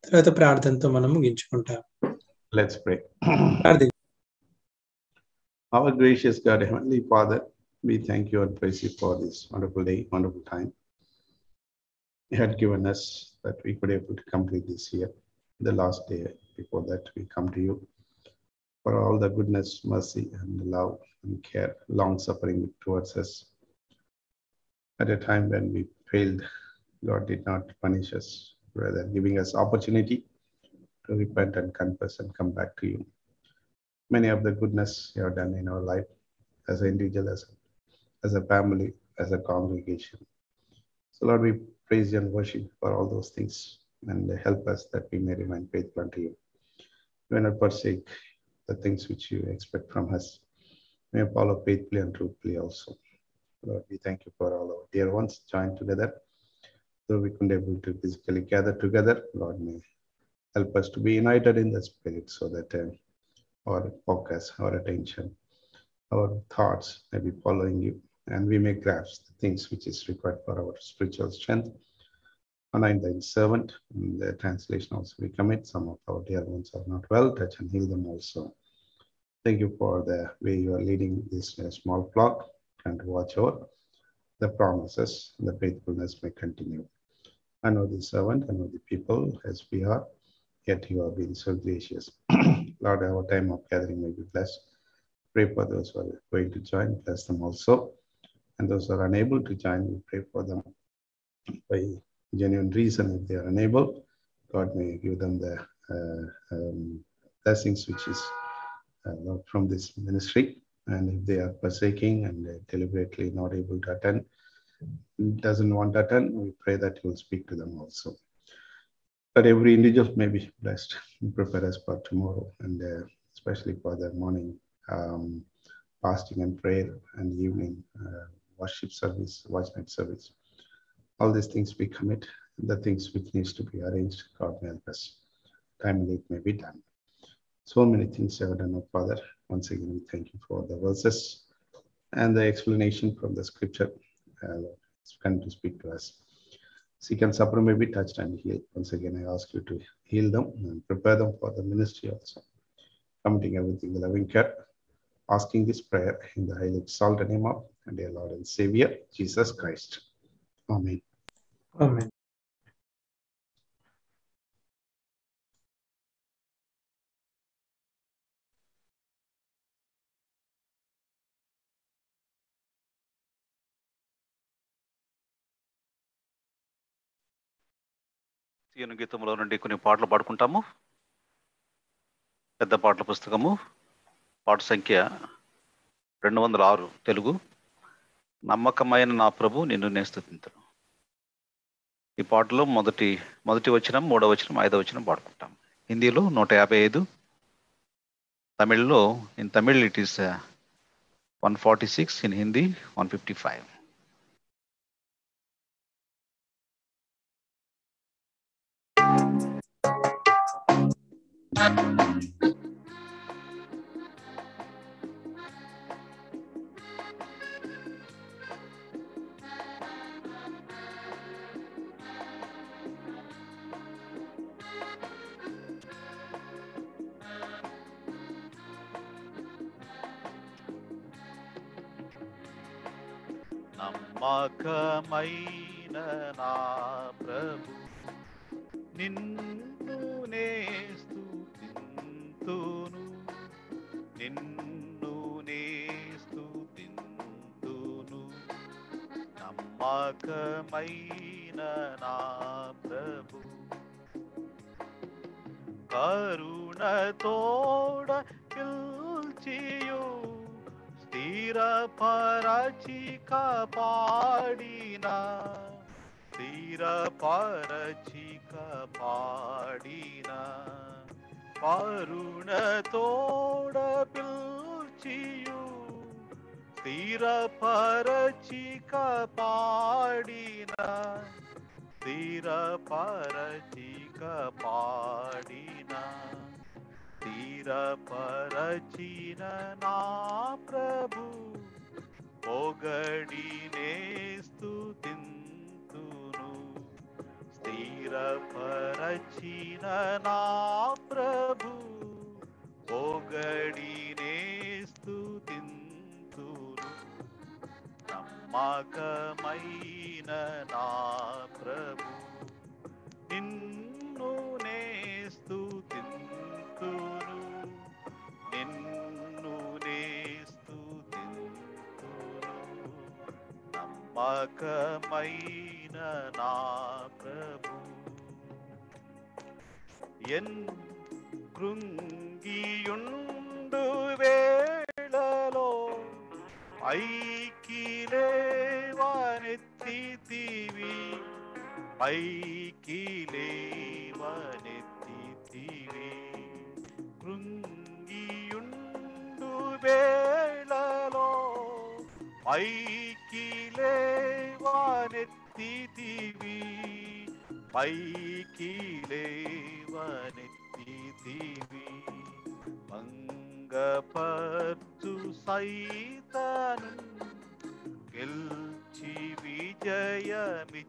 తర్వాత ప్రార్థనతో మనం ముగించుకుంటాం. Let's pray. ప్రార్థన. Our gracious God, Heavenly Father, we thank you and praise you for this wonderful day, wonderful time you had given us that we could able to complete this year. The last day before that, we come to you for all the goodness, mercy, and love and care, long suffering towards us. At a time when we failed, God did not punish us, rather giving us opportunity to repent and confess and come back to you. Many of the goodness you have done in our life as an individual, as a family, as a congregation. So Lord, we praise you and worship for all those things and help us that we may remain faithful unto you. We will not forsake the things which you expect from us. May we follow faithfully and truthfully also. Lord, we thank you for all our dear ones joined together. Though we couldn't able to physically gather together, Lord, may help us to be united in the spirit so that our focus, our attention, our thoughts may be following you, and we may grasp the things which is required for our spiritual strength. Anoint thy servant. In the translation also we commit. Some of our dear ones are not well. Touch and heal them also. Thank you for the way you are leading this small flock and to watch over the promises. The faithfulness may continue. I know the servant, I know the people as we are, yet you have been so gracious. Lord, our time of gathering may be blessed. Pray for those who are going to join, bless them also. And those who are unable to join, we pray for them by genuine reason. If they are unable, God may give them the blessings which is from this ministry. And if they are forsaking and deliberately not able to attend, doesn't want to attend, we pray that you will speak to them also. But every individual may be blessed and prepare us for tomorrow, and especially for the morning fasting and prayer and evening worship service, watch night service. All these things we commit, the things which needs to be arranged, God may help us. Timely it may be done. So many things you have done, oh Father. Once again, we thank you for the verses and the explanation from the scripture. It's come to speak to us. Sick and suffering may be touched and healed. Once again, I ask you to heal them and prepare them for the ministry also. Committing everything in loving care, asking this prayer in the highly exalted name of our dear Lord and Savior, Jesus Christ. Amen. ఆమేన్. సీఎను గీతంలో నుండి కొన్ని పాటలు పాడుకుంటాము. పెద్ద పాటల పుస్తకము, పాట సంఖ్య 206, తెలుగు. నమ్మకమైన నా ప్రభు నిన్ను నే స్తుతింతును. ఈ పాటలో మొదటి వచనం, 3వ వచనం, 5వ వచనం పాడుకుంటాం. హిందీలో 155, తమిళ్లో in Tamil it is 146, in Hindi 155. నమ్మకమైన నా ప్రభు నిన్ను నే స్తుతింతును, నిన్ను నే స్తుతింతును. నమ్మకమైన నా ప్రభు కరుణతోడ పిల్చియు స్థిరపరచి కాపాడిన, స్థిరపరచి కాపాడిన, కరుణతోడ పిల్చియు స్థిరపరచి కాపాడిన, స్థిరపరచి కాపాడిన, స్థిరపరచిన నా ప్రభు పొగడినే స్తుతింతును, స్థిర స్థిరపరచిన నా ప్రభు పొగడినే స్తుతింతును. నమ్మకమైన నా ప్రభు నిన్ను నే స్తుతింతును. నిన్ను నే స్తుతింతును. నమ్మకమైన నా ప్రభు ఎన్ కృంగియుండు వేళలో పైకి లేవనెత్తితివి. పైకి లేవనెత్తితివి. కృంగియుండు వేళలో పైకి లేవనెత్తితివి. పైకి లేవనెత్తితివి. భంగపర్చు సైతాను గెల్చి విజయమిచ్చితివి.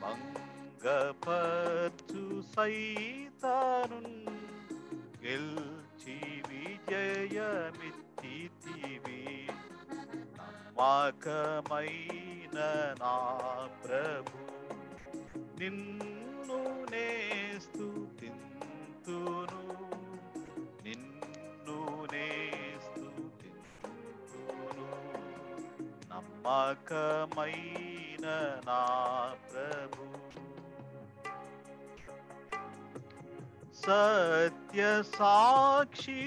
భంగపర్చు సైతాను గెల్చి విజయమిచ్చితివి. నమ్మకమైన నా ప్రభు నిన్ను నే స్తుతింతును. నిన్ను నే స్తుతింతును. నమ్మకమైన నా ప్రభు సత్య సాక్షివైయుండి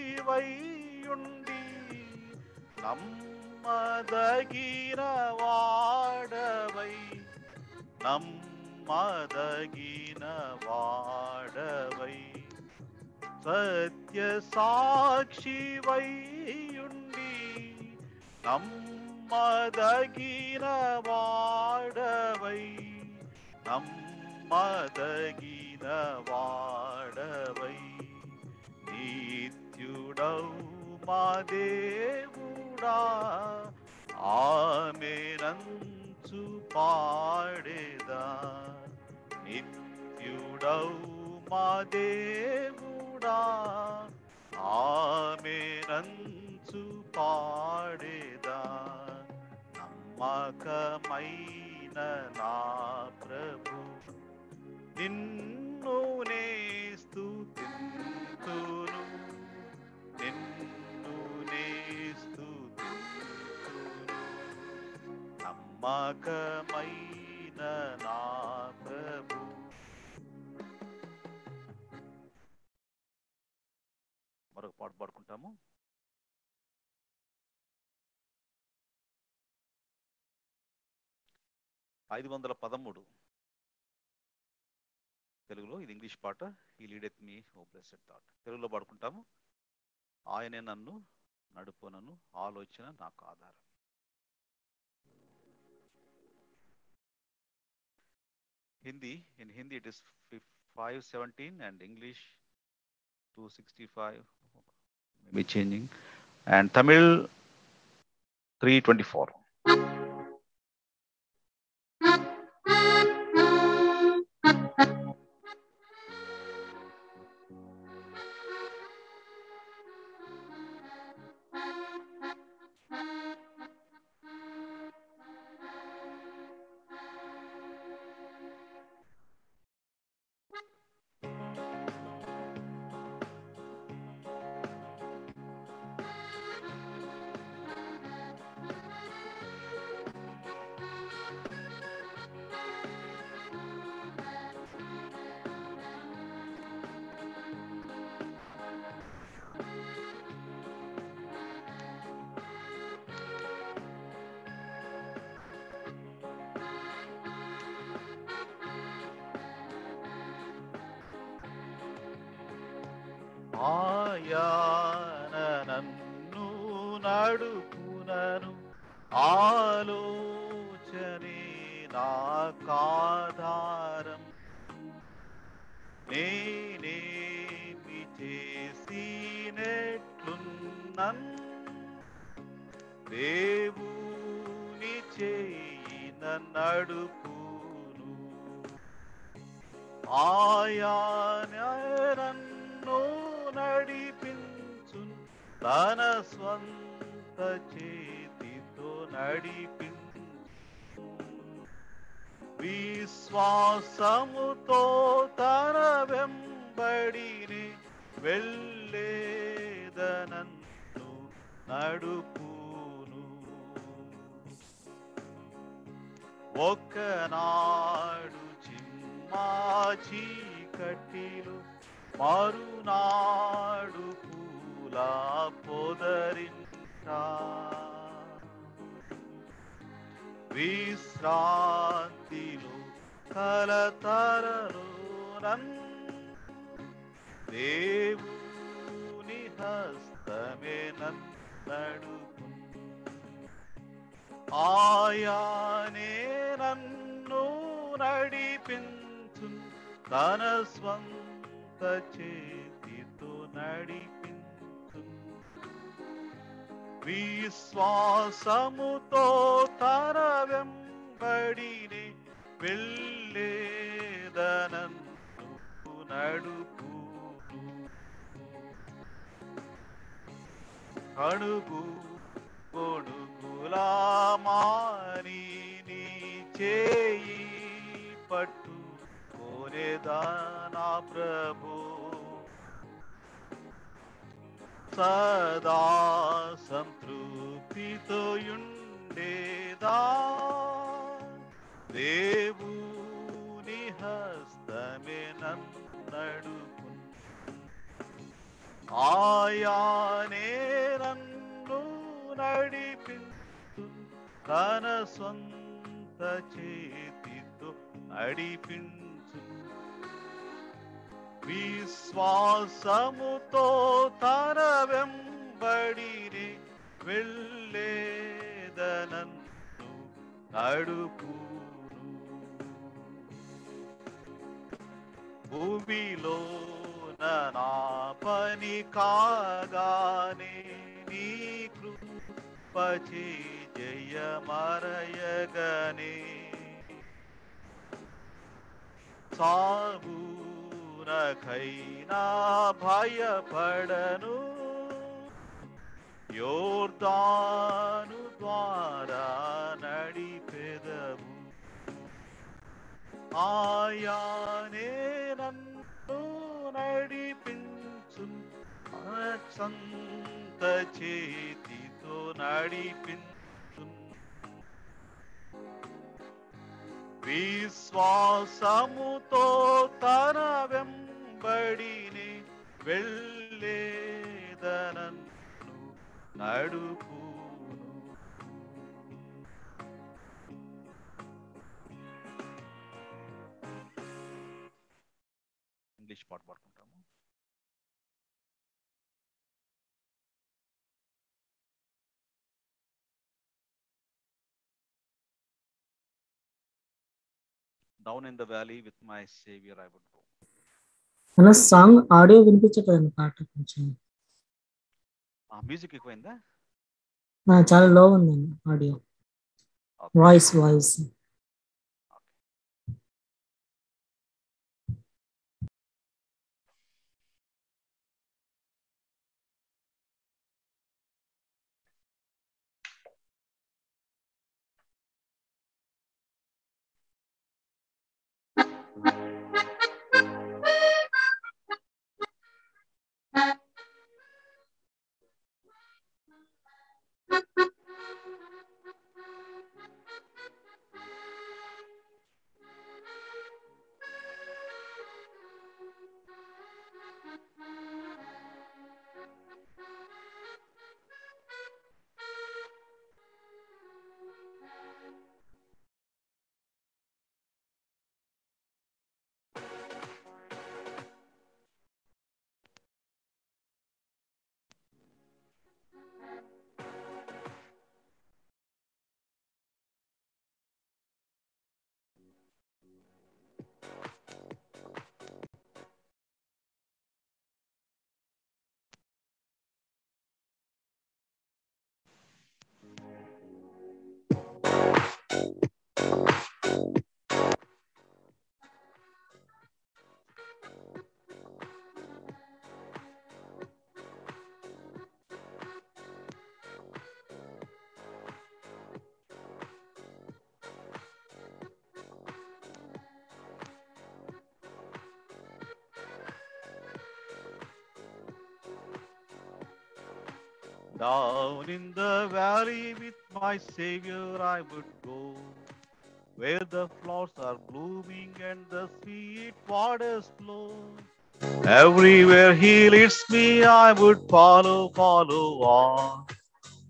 నమ్మదగిన వాడవై. నమ్మదగిన వాడవై. సత్య సాక్షివైయుండి నమ్మదగిన వాడవై. నమ్మదగిన వాడవై. నిత్యుడవు మా దేవుడా ఆమేనంచు పాడేదా. నిత్యుడవు మా దేవుడా ఆమేనంచు పాడేదా. నమ్మకమైన నా ప్రభు నిన్ను నే స్తుతింతును. నిన్ను నే స్తుతింతును. నమ్మకమైన నా ప్రభు. మరొక పాట పాడుకుంటాము. ఐదు 513 తెలుగులో. ఇది ఇంగ్లీష్ పాట. ఈ లీడెత్ మీ ఓ బ్లెస్సెడ్ థాట్. తెలుగులో పాడుకుంటాము. ఆయనే నన్ను నడుపునను ఆలోచన నాకు ఆధారం. Hindi, in Hindi it is 517 and English 265, maybe changing, and Tamil 324. ఆయన నన్ను నడుపునను ఆలోచనే నాకాధారం. నేనేమి చేసినట్లున్నన్ దేవుని చేయి నడుపును. ఆయనే నన్ను నడిపించు తన స్వంత చేతితో నడిపించు విశ్వాసముతో తన వెంబడిని వెళ్ళేదనన్ను నడుపును ఒకనాడు చిమ్మా చీకటిలో మరునాడు పూల పొదరింట విశ్రాంతిలో కలతరలో దేవుని హస్తమే నన్ను ఆయనే నన్ను నడిపించు తన స్వంత చేతితో నడిపించు విశ్వాసముతో తన వెంబడిని వెళ్ళేదనన్ను నడుపు అడుగు కొడుకులా మారి నీ చేయి పట్టు కోరేదా నా ప్రభు సదా సంతృప్తితో యుండేదా దేవుని హస్తమే నన్నడుపు ఆయనే నన్ను నడిపించు తన సొంత చేతితో నడిపించు విశ్వాసముతో తన వెంబడిని వెళ్ళేదనన్ను నడుపును భూమిలో నా పని కాగానే నీ కృపచే జయమరయగనే సాగునకైనా భయపడను యోర్దాను ద్వారా నడిపెదవు ఆయనే నన్ను నడిపించు సంత చేతితో నడిపించు విశ్వాసముతో తన వెంబడిని వెళ్ళేదనన్ను నడుపును ఇంగ్లీష్ పాట పాడుకుంటాము. Down in the valley with my savior I would go. మన సాంగ్ ఆడియో వినిపించట్లేదు పాట కొంచెం మ్యూజిక్ ఎక్కువైందా? చాలా లో ఉందండి audio voice Down in the valley with my Savior I would go, where the flowers are blooming and the sweet waters flow. Everywhere He leads me, I would follow on,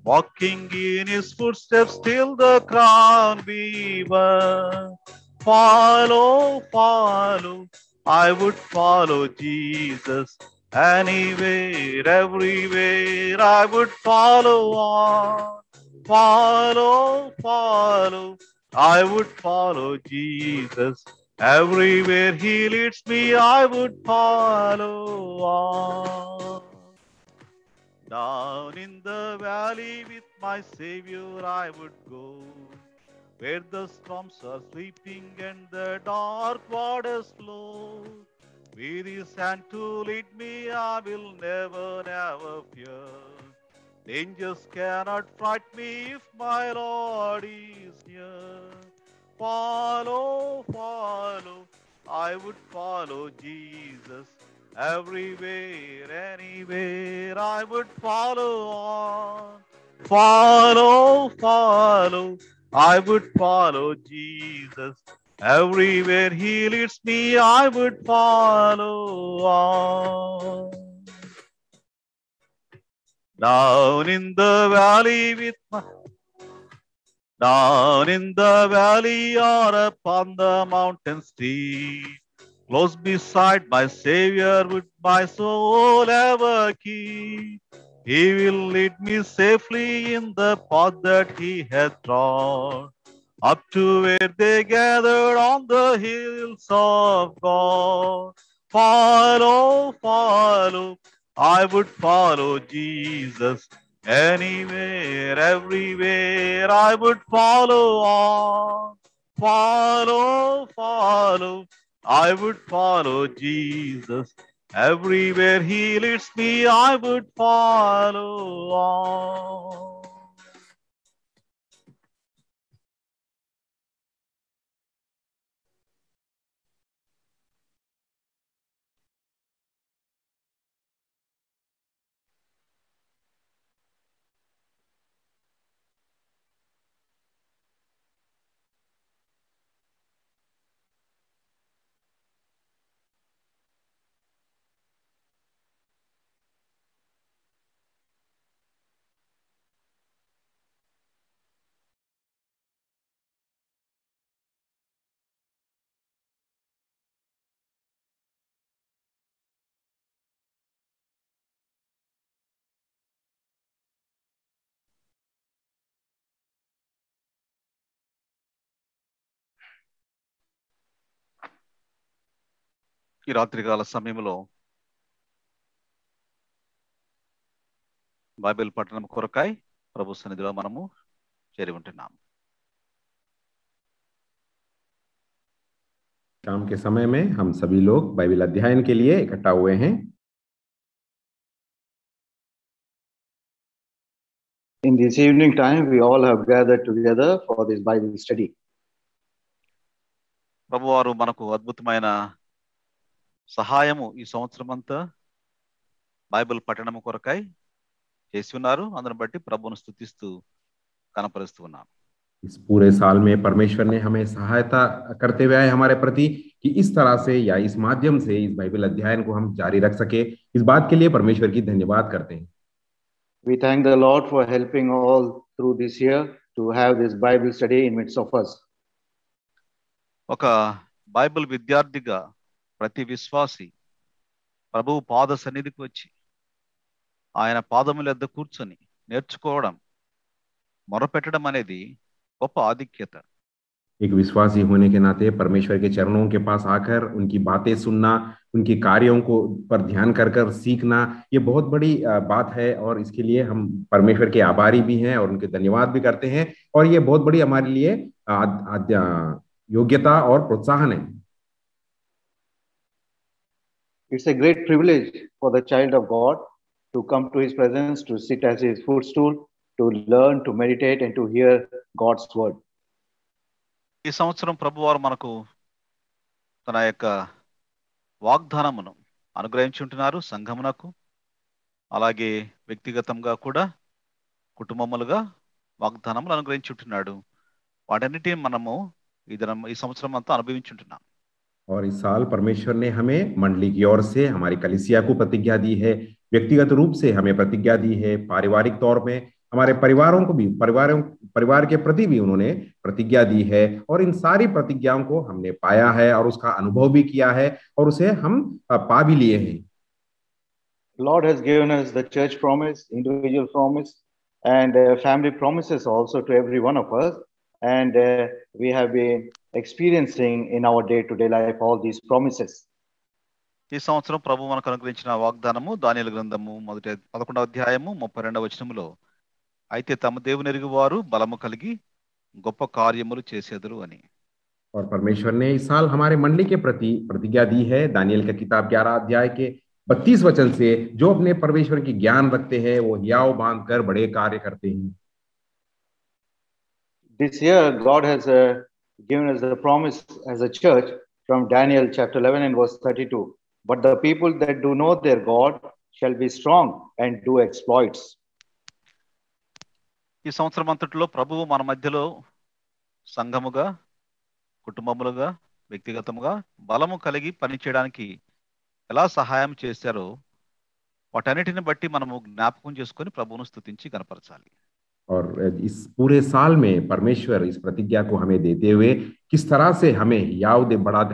walking in His footsteps till the crown be won. Follow, I would follow Jesus. Anywhere, everywhere, I would follow on. Follow, I would follow Jesus. Everywhere He leads me, I would follow on. Down in the valley with my Savior I would go, where the storms are sweeping and the dark waters flow. With His hand to lead me, I will never fear. Dangers cannot fright me if my Lord is near. Follow, I would follow Jesus. Everywhere, anywhere, I would follow on. Follow, I would follow Jesus. Everywhere He leads me, I would follow on. Down in the valley or upon the mountain steep, close beside my Savior would my soul ever keep. He will lead me safely in the path that He hath trod, up to where they gathered on the hills of God. Follow, I would follow Jesus. Anywhere, everywhere, I would follow on. Follow, I would follow Jesus. Everywhere He leads me, I would follow on. ఈ రాత్రికాల సమయంలో Bible పఠనం కొరకై ప్రభు సన్నిధిలో మనము చేరి ఉంటున్నాము. शाम के समय में हम सभी लोग बाइबल अध्ययन के लिए इकट्ठा हुए हैं. In this evening time, we all have gathered together for this Bible study. ప్రభువారు మనకు అద్భుతమైన సహాయము ఈ సంవత్సరం అంతా బైబిల్ పఠనము కొరకై చేసి ఉన్నారు. అందుని బట్టి ప్రభువును స్తుతిస్తూ కనపరుస్తూ ఉన్నాం. इस पूरे साल में परमेश्वर ने हमें सहायता करते हुए आए हमारे प्रति कि इस तरह से या इस माध्यम से इस बाइबल अध्ययन को हम जारी रख सके. इस बात के लिए परमेश्वर की धन्यवाद करते हैं. We thank the Lord for helping all through this year to have this Bible study in midst of us. ఒక బైబిల్ విద్యార్థిగా ప్రతి విశ్వాసి ప్రభువు పాద సన్నిధికి వచ్చి ఆయన పాదముల వద్ద కూర్చొని నేర్చుకోవడం, మొరపెట్టడం అనేది గొప్ప ఆధిక్యత. एक विश्वासी होने के नाते परमेश्वर के चरणों के पास आकर उनकी बातें सुनना, उनकी कार्यों को पर ध्यान कर सीखना, ये बहुत बड़ी बात है और इसके लिए हम परमेश्वर के आभारी भी हैं और उनके धन्यवाद भी करते हैं. और ये बहुत बड़ी हमारे लिए योग्यता और प्रोत्साहन है. It's a great privilege for the child of God to come to His presence, to sit as His footstool, to learn, to meditate, and to hear God's word. ఈ సంవత్సరం ప్రభువారు మనకు తన యొక్క వాగ్దానమును అనుగ్రహించుంటున్నారు సంఘమునకు, అలాగే వ్యక్తిగతంగా కూడా కుటుంబములుగా వాగ్దానములు అనుగ్రహించుంటున్నాడు. వాటన్నిటిని మనము ఈ సంవత్సరం అంతా అనుభవించుంటున్నాం. और इस साल परमेश्वर ने हमें मंडली की ओर से हमारी कलीसिया को प्रतिज्ञा दी है, व्यक्तिगत रूप से हमें प्रतिज्ञा दी है, पारिवारिक तौर में हमारे परिवारों को भी परिवार के प्रति भी उन्होंने प्रतिज्ञा दी है। और इन सारी प्रतिज्ञाओं को हमने पाया है और उसका अनुभव भी किया है और उसे हम पा भी लिए हैं। Lord has given us the church promise, individual promise, and family promises also to every one of us. And we have been experiencing in our day-to-day life all these promises. ఈ సంవత్సరం ప్రభు మనకు అనుగ్రహించిన వాగ్దానము దానియేలు గ్రంథము 11వ అధ్యాయము 32వ వచనములో, అయితే తమ దేవుని ఎరుగు వారు బలము కలిగి గొప్ప కార్యములు చేసేదరు అని. और परमेश्वर ने इस साल हमारे मंडली के प्रति प्रतिज्ञा दी है दानियेल का किताब 11 अध्याय के 32 वचन से, जो अपने परमेश्वर की ज्ञान रखते हैं वो हियाव बांध कर बड़े कार्य करते हैं। This year, God has given us the promise as a church from Daniel chapter 11 and verse 32. But the people that do know their God shall be strong and do exploits. ఈ సంవత్సరం అంతటిలో ప్రభువు మన మధ్యలో సంఘముగా, కుటుంబములుగా, వ్యక్తిగతముగా బలము కలిగి పనిచేయడానికి ఎలా సహాయం చేశారో వాటన్నిటిని బట్టి మనము జ్ఞాపకం చేసుకొని ప్రభువును స్తుతించి గణపరచాలి. और इस पूरे साल में परमेश्वर इस प्रतिज्ञा को हमें देते हुए किस तरह से हमें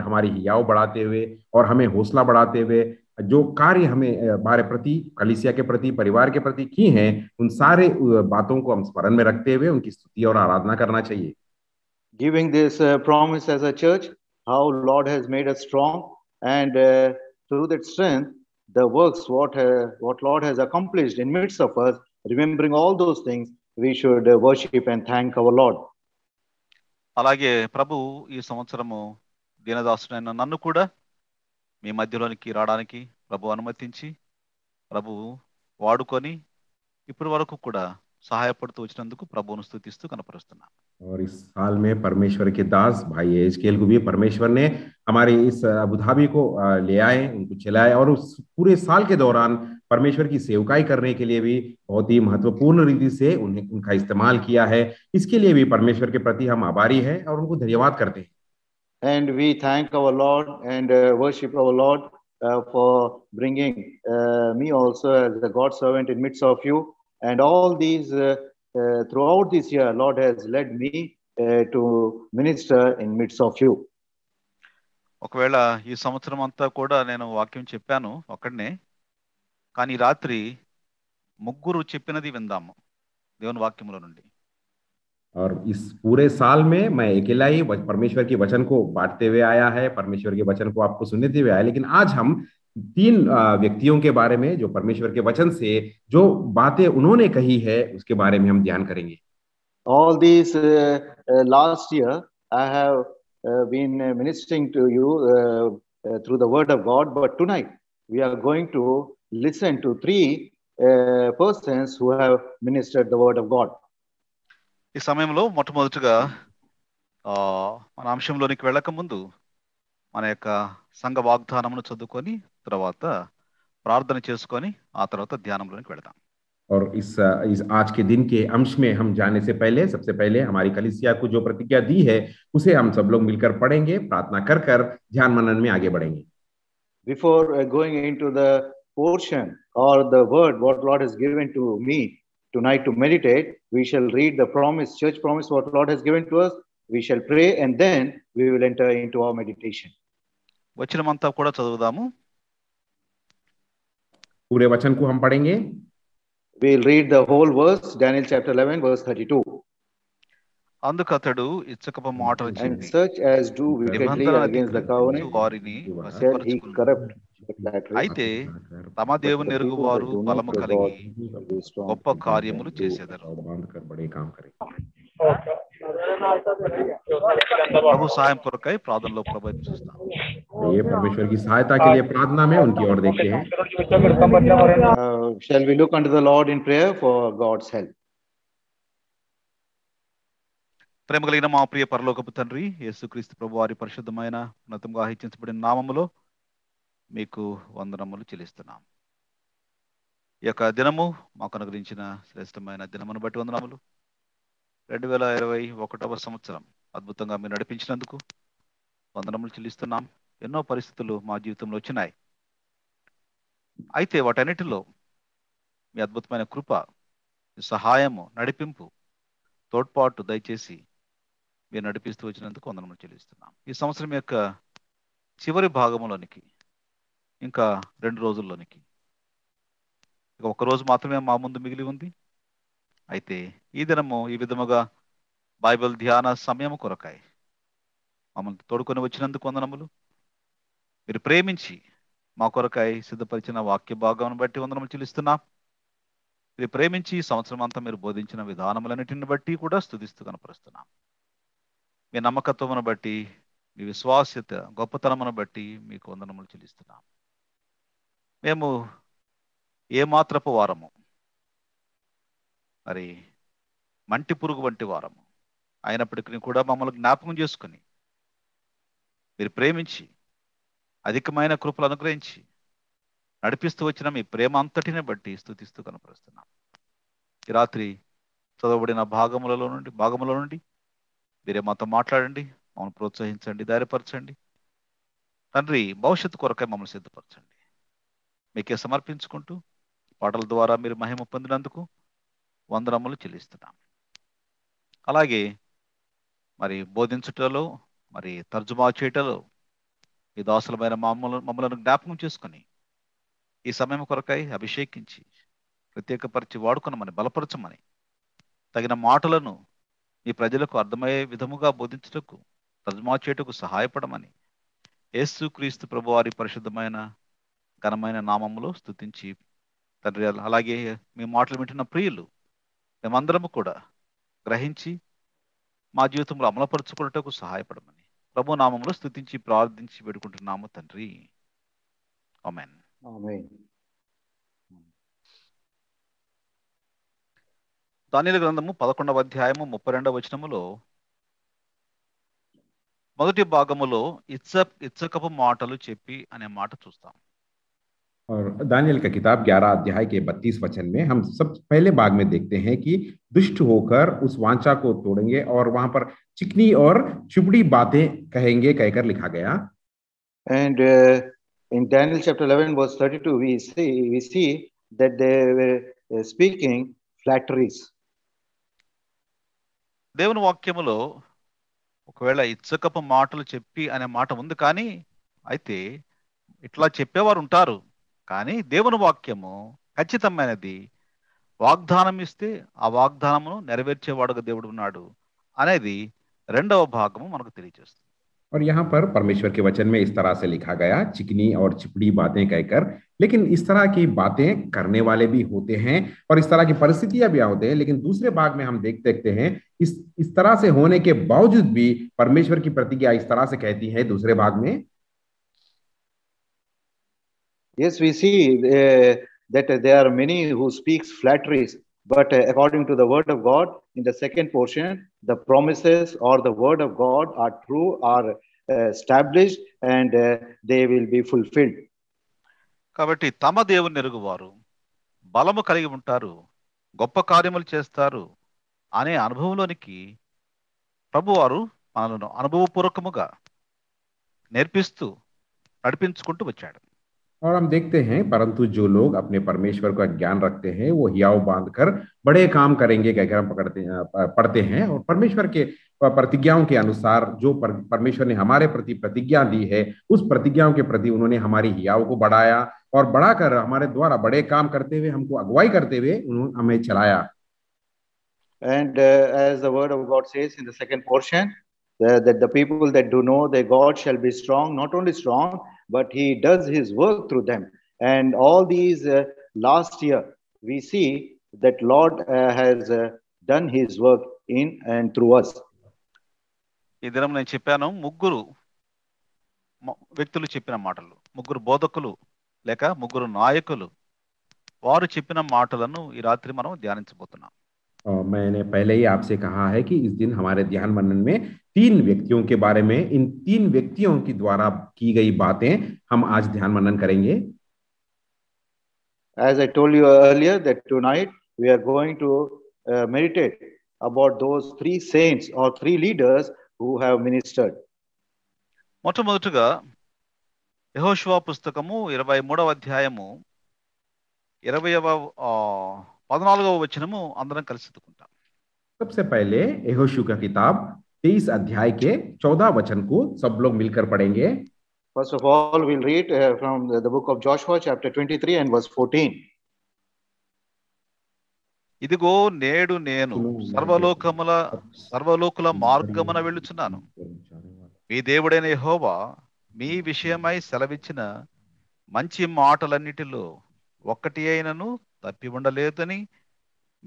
हमारी हियाव बढ़ाते हुए और हमें हौसला बढ़ाते हुए जो कार्य हमें हमारे प्रति, कलीसिया के प्रति, परिवार के प्रति की हैं, उन सारे बातों को हम स्मरण में रखते हुए उनकी स्तुति और आराधना करना चाहिए। Giving this promise as a church, how Lord has made us strong, and through that strength, the works what Lord has accomplished in midst of us, remembering all those things, we should worship and thank our Lord. అలాగే ప్రభు ఈ సంవత్సరము దీనదాసుడైన నన్ను కూడా మీ మధ్యలోనికి రావడానికి ప్రభు అనుమతించి ప్రభు వాడుకొని ఇప్పటి వరకు కూడా సహాయపడుతూ వచ్చినందుకు ప్రభువును స్తుతిస్తూ కనపరుస్తున్నాను. और इस साल में परमेश्वर के दास भाई एजकेल को भी परमेश्वर ने हमारे इस अबुधाबी को ले आए, उनको चलाए और उस पूरे साल के दौरान परमेश्वर की सेवकाई करने के लिए भी बहुत ही महत्वपूर्ण रीति से उनका इस्तेमाल किया है। इसके लिए भी परमेश्वर के प्रति हम आभारी हैं और उनको धन्यवाद करते हैं। And we thank our Lord and worship our Lord for bringing me also as a God servant in midst of you. And all these throughout this year, Lord has led me to minister in midst of you. ఒకవేళ ఈ సంవత్సరం అంతా కూడా నేను వాక్యం చెప్పాను ఒక్కడనే, కానీ రాత్రి ముగ్గురు చెప్పినది విందాము దేవుని వాక్యములో నుండి. और इस पूरे साल में मैं अकेला ही परमेश्वर के वचन को बांटते हुए आया है, परमेश्वर के वचन को आपको सुनते हुए आया, लेकिन आज हम 3 व्यक्तियों के बारे में जो परमेश्वर के वचन से जो बातें उन्होंने कही है उसके बारे में हम ध्यान करेंगे। All these last year, I have been ministering to you through the word of God, but tonight we are going to listen to 3 persons who have ministered the word of God. ఈ సమయంలో మొట్టమొదటిగా మన అంశంలోనికి వెళ్ళక ముందు మన యొక్క సంఘ వాగ్దానమును చదువుకొని తర్వాత ప్రార్థన చేసుకొని ఆ తర్వాత ధ్యానంలోనికి వెళదాం. और इस आज के दिन के अंश में हम जाने से पहले सबसे पहले हमारी कलीसिया को जो प्रतिज्ञा दी है उसे हम सब लोग मिलकर पढ़ेंगे, प्रार्थना कर कर ध्यान मनन में आगे बढ़ेंगे। Before going into the portion or the word what Lord has given to me tonight to meditate, we shall read the promise, church promise what Lord has given to us. We shall pray and then we will enter into our meditation. వచనమంతా కూడా చదువుదాము. पूरे वचन को हम पढ़ेंगे। We'll read the whole verse, Daniel chapter 11 verse 32. అందుకు అతడు ఇచ్చకపు మాటలు And చెప్పి such as do wickedly against the covenant వారిని shall he వశపరచుకుని corrupt. అయితే తమ దేవుని ఎరుగు వారు బలము కలిగి గొప్ప కార్యములు చేసేదరు. ప్రభు సాయం కొరకై ప్రార్థనలో ప్రభు చూస్తాం. ये परमेश्वर की सहायता के लिए प्रार्थना में उनकी ओर देखते हैं। Shall we look unto the Lord in prayer for God's help? ప్రేమ కలిగిన మా ప్రియ పరలోకపు తండ్రి యేసుక్రీస్తు ప్రభు వారి పరిశుద్ధమైన ఉన్నతంగా హెచ్చించబడిన నామములో మీకు వందనములు చెల్లిస్తున్నాం. ఈ యొక్క దినము మాకు అనుగ్రహించిన శ్రేష్టమైన దినమును బట్టి వందనములు. 2021వ సంవత్సరం అద్భుతంగా మీరు నడిపించినందుకు వందనములు చెల్లిస్తున్నాం. ఎన్నో పరిస్థితులు మా జీవితంలో వచ్చినాయి. అయితే వాటన్నిటిలో మీ అద్భుతమైన కృప, మీ సహాయము, నడిపింపు, తోడ్పాటు దయచేసి మీరు నడిపిస్తూ వచ్చినందుకు వందనములు చెల్లిస్తున్నాం. ఈ సంవత్సరం యొక్క చివరి భాగంలోనికి ఇంకా 2 రోజుల్లోనికి ఇక 1 రోజు మాత్రమే మా ముందు మిగిలి ఉంది. అయితే ఈ దినము ఈ విధముగా బైబిల్ ధ్యాన సమయం కొరకాయ మమ్మల్ని తోడుకొని వచ్చినందుకు వందనములు. మీరు ప్రేమించి మా కొరకాయ సిద్ధపరిచిన వాక్య భాగం బట్టి వందనములు చెల్లిస్తున్నాం. మీరు ప్రేమించి ఈ సంవత్సరం అంతా మీరు బోధించిన విధానములన్నిటిని బట్టి కూడా స్తుతిస్తూ కనపరుస్తున్నాం. మీ నమ్మకత్వమును బట్టి, మీ విశ్వాస్యత గొప్పతనమును బట్టి మీకు వందనములు చెల్లిస్తున్నాం. మేము ఏ మాత్రపు వారము, మరి మంటి పురుగు వంటి వారము అయినప్పటికీ కూడా మమ్మల్ని జ్ఞాపకం చేసుకుని మీరు ప్రేమించి అధికమైన కృపలు అనుగ్రహించి నడిపిస్తూ వచ్చిన మీ ప్రేమ అంతటిని బట్టి స్తుతిస్తూ కనపరుస్తున్నాం. ఈ రాత్రి చదవబడిన భాగముల నుండి మీరే మాతో మాట్లాడండి, మమ్మల్ని ప్రోత్సహించండి, ధైర్యపరచండి. తండ్రి, భవిష్యత్తు కొరకై మమ్మల్ని సిద్ధపరచండి. మీకే సమర్పించుకుంటూ పాటల ద్వారా మీరు మహిమ పొందినందుకు వందనములు చెల్లిస్తున్నాం. అలాగే మరి బోధించుటలో, మరి తర్జుమా చేయటలో ఈ దాసులమైన మమ్మలను జ్ఞాపకం చేసుకొని ఈ సమయం కొరకై అభిషేకించి ప్రత్యేకపరిచి వాడుకున్నామని, బలపరచమని, తగిన మాటలను మీ ప్రజలకు అర్థమయ్యే విధముగా బోధించుటకు, తర్జుమా చేయుటకు సహాయపడమని యేసుక్రీస్తు ప్రభువారి పరిశుద్ధమైన ఘనమైన నామములో స్తుతించి తండ్రి, అలాగే మీ మాటలు వింటున్న ప్రియులు మేమందరము కూడా గ్రహించి మా జీవితంలో అమలుపరుచుకున్నటకు సహాయపడమని ప్రభు నామములో స్తుతించి ప్రార్థించి పెడుకుంటున్నాము తండ్రి. ఆమేన్. Amen. దానియేలు గ్రంథము 11వ అధ్యాయము 32వ వచనములో మొదటి భాగములో ఇచ్చకపు మాటలు చెప్పి అనే మాట చూస్తాం. और दानियल का किताब 11 अध्याय के 32 वचन में हम सब पहले भाग में देखते हैं कि दुष्ट होकर उस वाचा को तोड़ेंगे और वहां पर चिकनी और चुपड़ी बातें कहेंगे कहकर लिखा गया. And in Daniel chapter 11 verse 32 we see that they were speaking flatteries. దేవుని వాక్యములో ఒకవేళ ఇచ్చకపు మాటలు చెప్పి అనే మాట ఉంది, కానీ అయితే ఇట్లా చెప్పేవారు ఉంటారు. కానీ దేవుని వాక్యము ఖచ్చితమైనది. వాగ్దానం ఇస్తే ఆ వాగ్దానమును నెరవేర్చేవాడుగా దేవుడు ఉన్నాడు అనేది 2వ భాగము మనకు తెలియజేస్తుంది. और यहाँ पर परमेश्वर के वचन में इस तरह से लिखा गया, चिकनी और चिपड़ी बातें कहकर. लेकिन इस तरह की बातें करने वाले भी होते हैं और इस तरह की परिस्थितियां भी होते हैं. लेकिन दूसरे भाग में हम देखते हैं इस तरह से होने के बावजूद भी परमेश्वर की प्रतिज्ञा इस तरह से कहती है दूसरे भाग में. Yes, we see that there are many who speaks flatteries, but according to the word of God, in the second portion, the promises or the word of God are true, are established, and they will be fulfilled. కాబట్టి తమ దేవుని ఎరుగువారు, బలము కలిగి ఉంటారు, గొప్ప కార్యములు చేస్తారు అనే అనుభవంలోనికి ప్రభువారు మనలను అనుభవపూర్వకముగా నేర్పిస్తూ నడిపించుకుంటూ వచ్చాడు. और हम देखते हैं परंतु जो लोग अपने परमेश्वर का ज्ञान रखते हैं वो हियाव बांधकर बड़े काम करेंगे कहकर हम पढ़ते हैं. और परमेश्वर के प्रतिज्ञाओं के अनुसार जो परमेश्वर ने हमारे प्रति प्रतिज्ञा दी है, उस प्रतिज्ञाओं के प्रति उन्होंने हमारी हियाव को बढ़ाया और बढ़ाकर हमारे द्वारा बड़े काम करते हुए, हमको अगुवाई करते हुए उन्होंने हमें चलाया. And as the word of God says in the second portion, that the people that do know their God shall be strong, not only strong, but he does his work through them. And all these last year, we see that Lord has done his work in and through us. ఈ దినం నేను చెప్పాను, 3 వ్యక్తులు చెప్పిన మాటలు, 3 బోధకులు లేక 3 నాయకులు వారు చెప్పిన మాటలను ఈ రాత్రి మనం ధ్యానించబోతున్నాం. मैंने पहले ही आपसे कहा है कि इस दिन हमारे ध्यान मनन में 3 व्यक्तियों के बारे में, इन 3 व्यक्तियों के द्वारा की गई बातें हम आज ध्यान मनन करेंगे. As I told you earlier, that tonight we are going to meditate about those 3 saints or 3 leaders who have ministered. మొట్టమొదటిగా యెహోషువ పుస్తకము 23వ అధ్యాయము 14వ వచనము అందరం కలిసి చదువుకుంటాం. सबसे पहले यहोशू का किताब 23 अध्याय के 14 वचन को सब लोग मिलकर पढ़ेंगे. First of all, we'll read from the book of Joshua, chapter 23 and verse 14. ఇదిగో నేడు నేను సర్వలోకుల మార్గమున వెళ్ళుచున్నాను. మీ దేవుడైన యెహోవా మీ విషయమై సెలవిచ్చిన మంచి మాటలన్నిటిలో ఒక్కటి అయినను తప్పి ఉండలేదని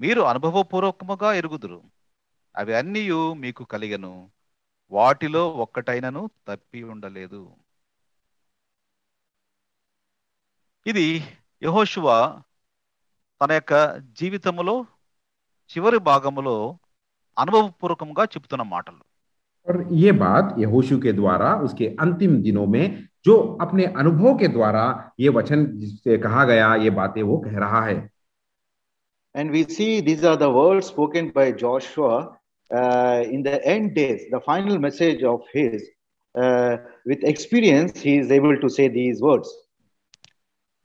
మీరు అనుభవపూర్వకముగా ఎరుగుదురు. అవి అన్నీ మీకు కలిగను, వాటిలో ఒక్కటైనను తప్పి ఉండలేదు. ఇది యెహోషువ తన యొక్క జీవితములో చివరి భాగములో అనుభవపూర్వకంగా చెప్తున్న మాటలు. और ये बात यहोशू के द्वारा उसके अंतिम दिनों में जो अपने अनुभव के द्वारा ये वचन जिससे कहा गया, ये बातें वो कह रहा है. And we see these are the words spoken by Joshua in the end days, the final message of his. With experience, he is able to say these words.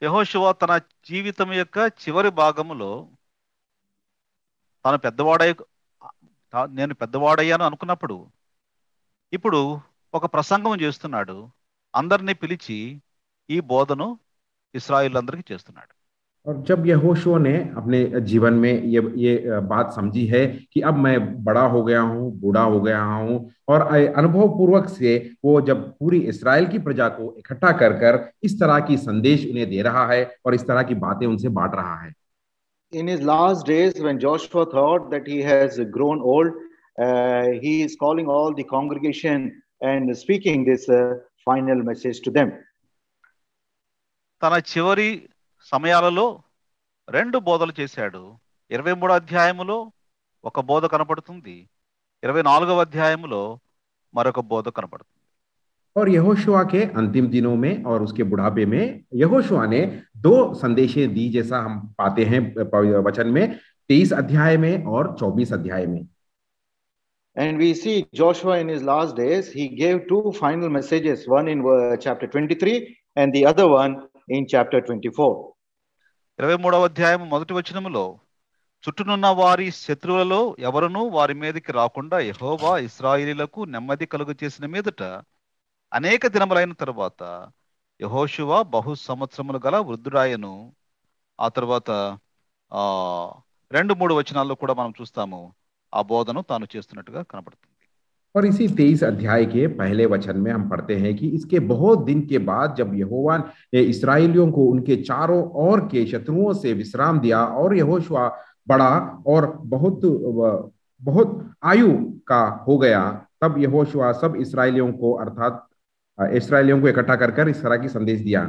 యెహోషువ తన జీవితం యొక్క చివరి భాగములో నేను పెద్దవాడయ్యాను అనుకున్నప్పుడు ఇప్పుడు ఒక ప్రసంగం చేస్తున్నాడు. అందరినీ పిలిచి ఈ బోధను ఇశ్రాయేలులందరికీ చేస్తున్నాడు. और जब यहोशू ने अपने जीवन में ये बात समझी है कि अब मैं बड़ा हो गया हूँ, बूढ़ा हो गया हूँ, और अनुभव पूर्वक से वो जब पूरी इस्राएल की प्रजा को इकट्ठा कर कर इस तरह की संदेश उन्हें दे रहा है और इस तरह की बातें उनसे बांट रहा है. In his last days, when Joshua thought that he has grown old, he is calling all the congregation and speaking this final message to them. తన చివరి సమయాలలో 2 బోధలు చేశాడు. 23వ అధ్యాయములో ఒక బోధ కనపడుతుంది, 24వ అధ్యాయములో మరొక బోధ కనపడుతుంది. और यहोशुआ के अंतिम दिनों में और उसके बुढ़ापे में यहोशुआ ने 2 संदेशें दी, जैसा हम पाते हैं वचन में 23 अध्याय में और 24 अध्याय में. And we see Joshua in his last days, he gave 2 final messages, one in chapter 23 and the other one in chapter 24. 23వ అధ్యాయం మొదటి వచనములో చుట్టూనున్న వారి శత్రువులలో ఎవరునూ వారి మీదకి రాకుండా యెహోవా ఇశ్రాయేలీయులకు నెమ్మది కలుగ చేసిన మీదట అనేక దినములైన తరువాత యెహోషువ బహు సంవత్సరములు గల వృద్ధుడాయను. ఆ తర్వాత 2-3 వచనాల్లో కూడా మనం చూస్తాము ఆ బోధను తాను చేస్తున్నట్టుగా కనపడుతుంది. और इसी 23 अध्याय के पहले वचन में हम पढ़ते हैं कि इसके बहुत दिन के बाद जब यहोवा ने इस्राएलियों को उनके चारों ओर के शत्रुओं से विश्राम दिया और यहोशुआ बड़ा और बहुत आयु का हो गया, तब यहोशुआ सब इस्राएलियों को अर्थात इस्राएलियों को इकट्ठा कर कर इस तरह की संदेश दिया.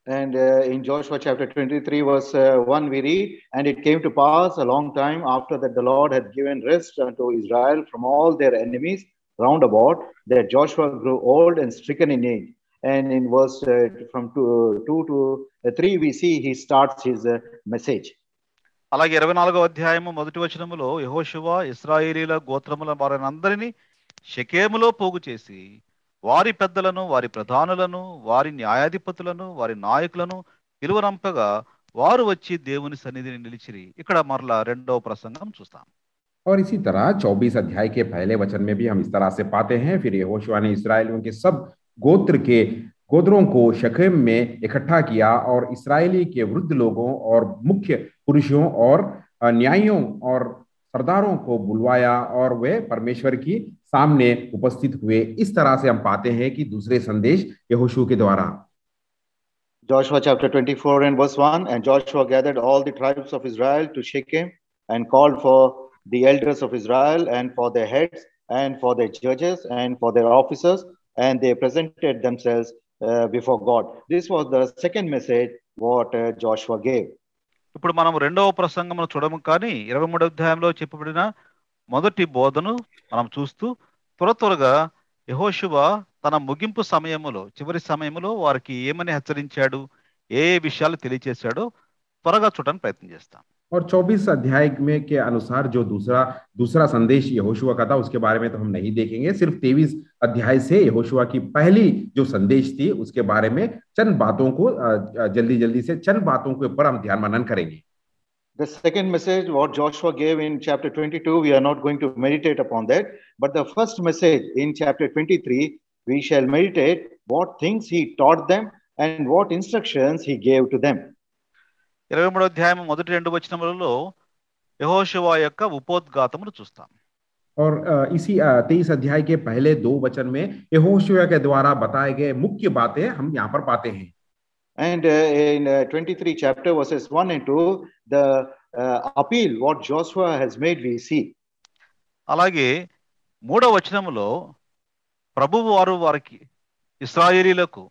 And in Joshua chapter 23 verse 1 we read, and it came to pass a long time after that the Lord had given rest unto Israel from all their enemies round about, that Joshua grew old and stricken in age. And in verse from 2 to 3 we see he starts his message. అలాగే 24వ అధ్యాయము మొదటి వచనములో యెహోషువ ఇశ్రాయేలీయుల గోత్రముల వారందరినీ షెకెములో పోగు చేసి వారి పెద్దలను, వారి ప్రధానులను, వారి న్యాయాధిపతులను, వారి నాయకులను పిలువరంపగా వారు వచ్చి దేవుని సన్నిధిని నిలిచిరి. ఇక్కడ మరలా 2వ ప్రసంగం చూస్తాం. और इसी तरह 24 अध्याय के पहले वचन में भी हम इस तरह से पाते हैं, फिर यहोशुआ ने इस्राएलियों के सब गोत्रों को शकेम में इकट्ठा किया और इस्राएली के वृद्ध लोगों और मुख्य पुरुषों और न्यायियों और सरदारों को बुलवाया और वे परमेश्वर की सामने उपस्थित हुए. इस तरह से हम पाते हैं कि दूसरे संदेश यहोशू के द्वारा. Joshua chapter 24 and verse 1, and Joshua gathered all the tribes of Israel to Shechem and called for the elders of Israel and for their heads and for their judges and for their officers, and they presented themselves before God. This was the second message what Joshua gave. ఇప్పుడు మనం 2వ ప్రసంగమును చూడము, కానీ 23వ అధ్యాయంలో చెప్పబడిన మొదటి బోధను మనం చూస్తూ త్వరగా యెహోషువ తన ముగింపు సమయములో, చివరి సమయములో వారికి ఏమని హెచ్చరించాడు, ఏ విషయాలు తెలియచేశాడో త్వరగా చూడడానికి ప్రయత్నం చేస్తాం. और 24 अध्याय में के अनुसार जो दूसरा संदेश यहोशुआ का था उसके बारे में तो हम नहीं देखेंगे। सिर्फ 23 अध्याय से यहोशुआ की पहली जो संदेश थी उसके बारे में चंद बातों को जल्दी से चंद बातों के ऊपर हम ध्यान मनन करेंगे। The second message what Joshua gave in chapter 22, we are not going to meditate upon that, but the first message in chapter 23, we shall meditate what things he taught them and what instructions he gave to them. 23వ అధ్యాయం మొదటి 2 వచనములలో యెహోషువ యొక్క ఉపోద్ఘాతమును చూస్తాం. और इसी 23 अध्याय के पहले 2 वचन में यहोशुआ के द्वारा बताए गए मुख्य बातें हम यहाँ पर पाते हैं। And in 23 chapter verses 1 and 2, the appeal what Joshua has made we see. అలాగే 3వ వచనములో ప్రభువు వారు వారికి ఇశ్రాయేలీయులకు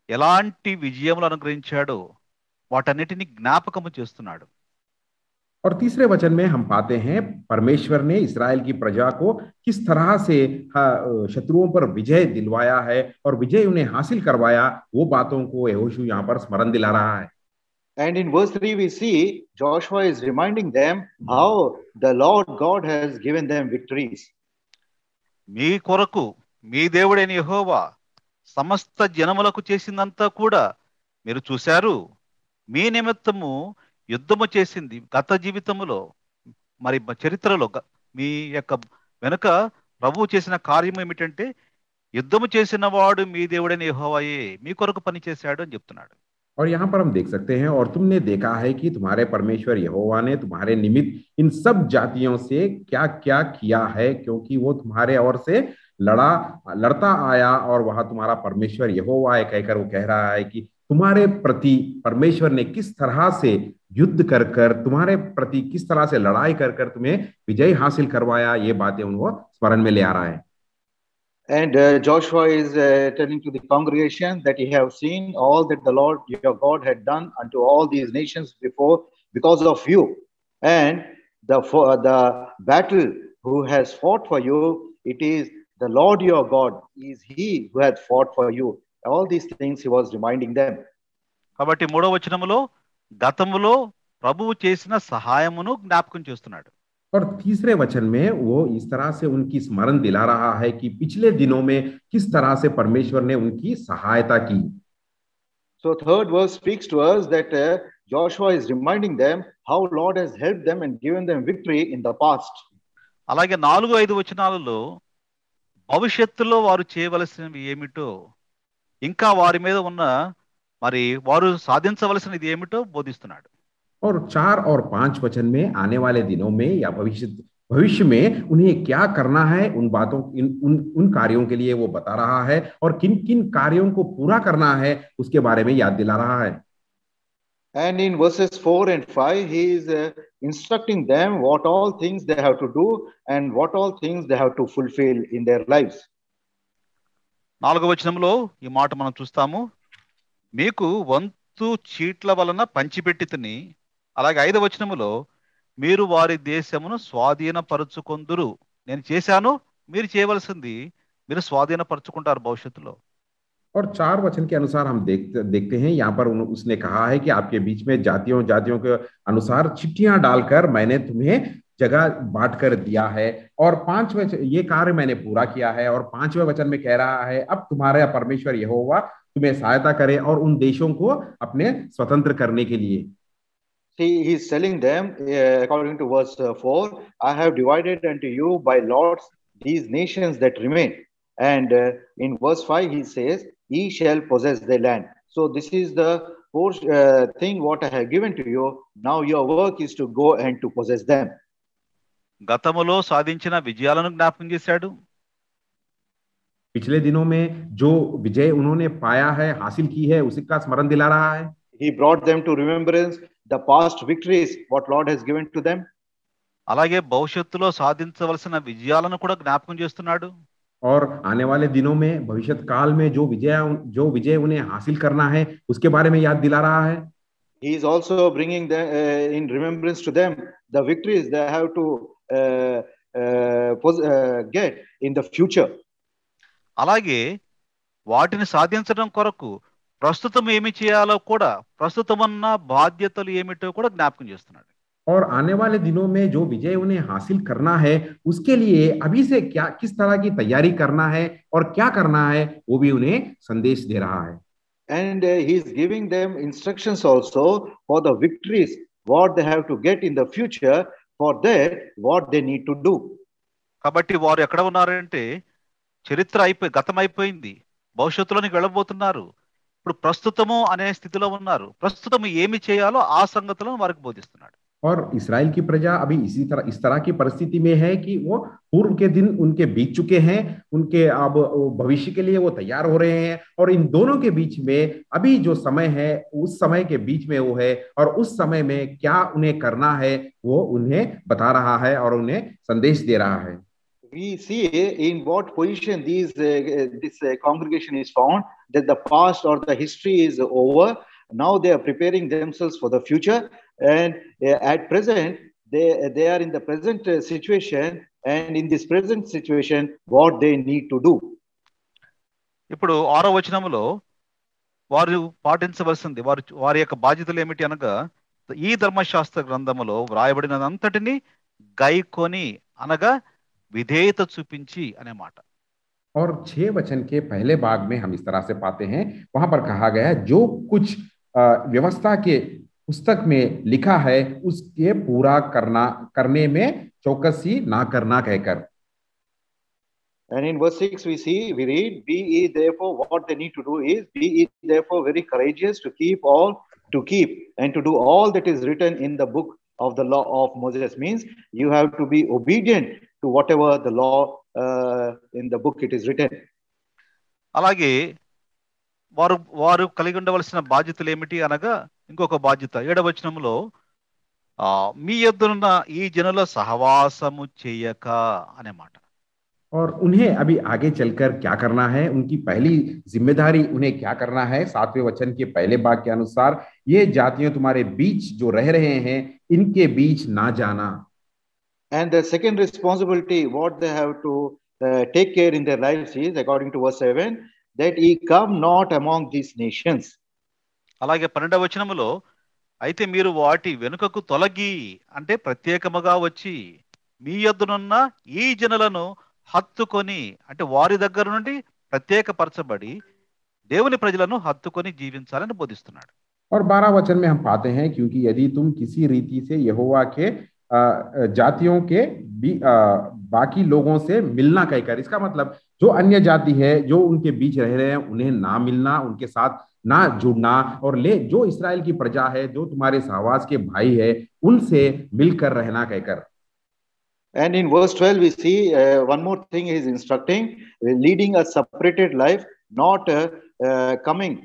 ఎలాంటి విజయములు అనుగ్రహించాడో వాటన్నిటిని జ్ఞాపకము చేస్తున్నాడు. और तीसरे वचन में हम पाते हैं परमेश्वर ने इस्राएल की प्रजा को किस तरह से शत्रुओं पर विजय दिलवाया है और विजय उन्हें हासिल करवाया, वो बातों को यहोशू यहाँ पर स्मरण दिला रहा है। And in verse 3 we see Joshua is reminding them how the Lord God has given them victories. మీ కొరకు మీ దేవుడైన యెహోవా సమస్త జనములకు చేసిందంతా కూడా మీరు చూశారు. మీ నిమిత్తము యుద్ధము చేసింది గత జీవితములో మరి చరిత్రలో మీ యొక్క వెనుక ప్రభువు చేసిన కార్యం ఏమిటంటే యుద్ధము చేసిన వాడు మీ దేవుడైన యెహోవాయే మీ కొరకు పని చేశాడు అని చెప్తున్నాడు. और यहाँ पर हम देख सकते हैं और तुमने देखा है कि तुम्हारे परमेश्वर यहोवा ने तुम्हारे निमित्त इन सब जातियों से क्या क्या किया है, क्योंकि वो तुम्हारे ओर से लड़ता आया और वह तुम्हारा परमेश्वर यहोवा है कहकर वो कह रहा है कि तुम्हारे प्रति परमेश्वर ने किस तरह से युद्ध कर तुम्हारे प्रति किस तरह से लड़ाई कर तुम्हें विजय हासिल करवाया, ये बातें उनको स्मरण में ले आ रहा है। And Joshua is telling to the congregation that he have seen all that the Lord your God had done unto all these nations before because of you, and the battle who has fought for you, it is the Lord your God, is he who hath fought for you. All these things he was reminding them. కాబట్టి 3వ వచనములో గతములో ప్రభువు చేసిన సహాయమును జ్ఞాపకం చేస్తున్నాడు. और तीसरे वचन में वो इस तरह से उनकी स्मरण दिला रहा है कि पिछले दिनों में किस तरह से परमेश्वर ने उनकी सहायता की। So third verse speaks to us that Joshua is reminding them how Lord has helped them and given them victory in the past. అలాగే 4-5 వచనాలలో భవిష్యత్తులో వారు చేయవలసినవి ఏమిటో ఇంకా వారి మీద ఉన్న మరి వారు సాధించవలసినది ఏమిటో బోధిస్తున్నాడు. और 4 और 5 वचन में आने वाले दिनों में या भविष्य में उन्हें क्या करना है, उन बातों उन कार्यों के लिए वो बता रहा है और किन किन कार्यों को पूरा करना है उसके बारे में याद दिला रहा है। And in verses 4 and 5 he is instructing them what all things they have to do and what all things they have to fulfill in their lives. 4వ వచనంలో ఈ మాట మనం చూస్తాము. మీకు వంతు చీట్ల వలన పంచిపెట్టితిని. అలాగే 5వ వచనములో మీరు వారి దేశమును స్వాధీనపరుచుకొందురు. నేను చేశాను, మీరు చేయవలసింది మీరు స్వాధీనపరుచుకుంటారు భవిష్యత్తులో. और 4 वचन के अनुसार हम देखते हैं यहाँ पर उसने कहा है कि आपके बीच में जातियों के अनुसार चिट्ठियां डालकर मैंने तुम्हें जगह बांट कर दिया है, और 5वें ये कार्य मैंने पूरा किया है। और 5वें वचन में कह रहा है अब तुम्हारा परमेश्वर यहोवा तुम्हें सहायता करे और उन देशों को अपने स्वतंत्र करने के लिए। See, he is telling them according to verse 4, I have divided unto you by lots these nations that remain. And in verse 5 he says, ye shall possess the land. So this is the thing what I have given to you. Now your work is to go and to possess them. గతములో సాధించిన విజయాలను జ్ఞాపకం చేశాడు. पिछले दिनों में जो विजय उन्होंने पाया है, हासिल की है, उसी का स्मरण दिला रहा है। He brought them to remembrance the past victories what Lord has given to them. అలాగే భవిష్యత్తులో సాధించవలసిన విజయాలను కూడా జ్ఞాపకం చేస్తున్నాడు. और आने वाले दिनों में भविष्य काल में जो विजय उन्हें हासिल करना है उसके बारे में याद दिला रहा है। He is also bringing them in remembrance to them the victories they have to get in the future. అలాగే వాటిని సాధించడం కొరకు ప్రస్తుతం ఏమి చేయాలో కూడా, ప్రస్తుతం ఉన్న బాధ్యతలు ఏమిటో కూడా జ్ఞాపకం చేస్తున్నాడు. और आने वाले दिनों में जो विजय उन्हें हासिल करना है उसके लिए अभी से क्या किस तरह की तैयारी करना है और क्या करना है वो भी उन्हें संदेश दे रहा है. And he is giving them instructions also for the victories, what they have to get in the future, for that what they need to do. కాబట్టి వారు ఎక్కడ ఉన్నారంటే, గతం అయిపోయింది, భవిష్యత్తులోనికి వెళ్ళబోతున్నారు, ఇప్పుడు ప్రస్తుతము అనే స్థితిలో ఉన్నారు. ప్రస్తుతం ఏమి చేయాలో ఆ సంగతులను వారికి బోధిస్తున్నాడు. और इस्राएल की प्रजा अभी इस तरह की परिस्थिति में है कि वो पूर्व के दिन उनके बीत चुके हैं, उनके अब भविष्य के लिए वो तैयार हो रहे हैं, और इन दोनों के बीच में अभी जो समय है उस समय के बीच में वो है, और उस समय में क्या उन्हें करना है वो उन्हें बता रहा है और उन्हें संदेश दे रहा है. We see in what position this congregation is found, that the past or the history is over. Now they are preparing themselves for the future, and at present they are in the present situation, and in this present situation what they need to do. ఇప్పుడు 6వ వచనములో వారు పాటించవలసింది, వారి యొక్క బాధ్యతలు ఏమిటి అనగా, ఈ ధర్మశాస్త్ర గ్రంథములో వ్రాయబడినంతటిని గైకొని అనగా విధేయత చూపించి అనే మాట. और 6 वचन के पहले भाग में हम इस तरह से पाते हैं, वहां पर कहा गया है जो कुछ व्यवस्था के पुस्तक में लिखा है उसके पूरा करने में चौकसी ना करना कहकर. And in verse 6 we read, be ye therefore, what they need to do is, be ye therefore very courageous to keep and to do all that is written in the book of the law of Moses. Means you have to be obedient to whatever the law in the book it is written. అలాగే వారు కలిగి ఉండవలసిన బాధ్యతలు ఏమిటి అనగా, ఇంకొక బాధ్యత 7వ వచనంలో, మీ యొద్దనున్న ఈ జనుల సహవాసము చేయక అనే మాట. और उन्हें अभी आगे चलकर क्या करना है, उनकी पहली जिम्मेदारी उन्हें क्या करना है. 7वें वचन के पहले भाग के अनुसार, ये जातियां तुम्हारे बीच जो रह रहे हैं इनके बीच ना जाना. And the second responsibility what they have to take care in their lives is, according to verse 7, that ye come not among these nations. అలాగే 12వ వచనములో, అయితే మీరు వాటి వెనుకకు తొలగి అంటే ప్రత్యేకముగా వచ్చి మీ యొద్దనున్న ఈ జనులను హత్తుకొని అంటే వారి దగ్గర నుండి ప్రత్యేకపరచబడి దేవుని ప్రజలను హత్తుకొని జీవించాలని బోధిస్తున్నాడు. और 12 वचन में हम पाते हैं, क्योंकि यदि तुम किसी रीति से यहोवा के जातियों के बाकी लोगों से मिलना कहकर, इसका मतलब जो अन्य जाति है जो उनके बीच रह रहे हैं उन्हें ना मिलना, उनके साथ ना जुड़ना, और जो इस्राएल की प्रजा है जो तुम्हारे सहवास के भाई है उनसे मिलकर रहना कहकर. And in verse 12 we see one more thing he is instructing, leading a separated life, not coming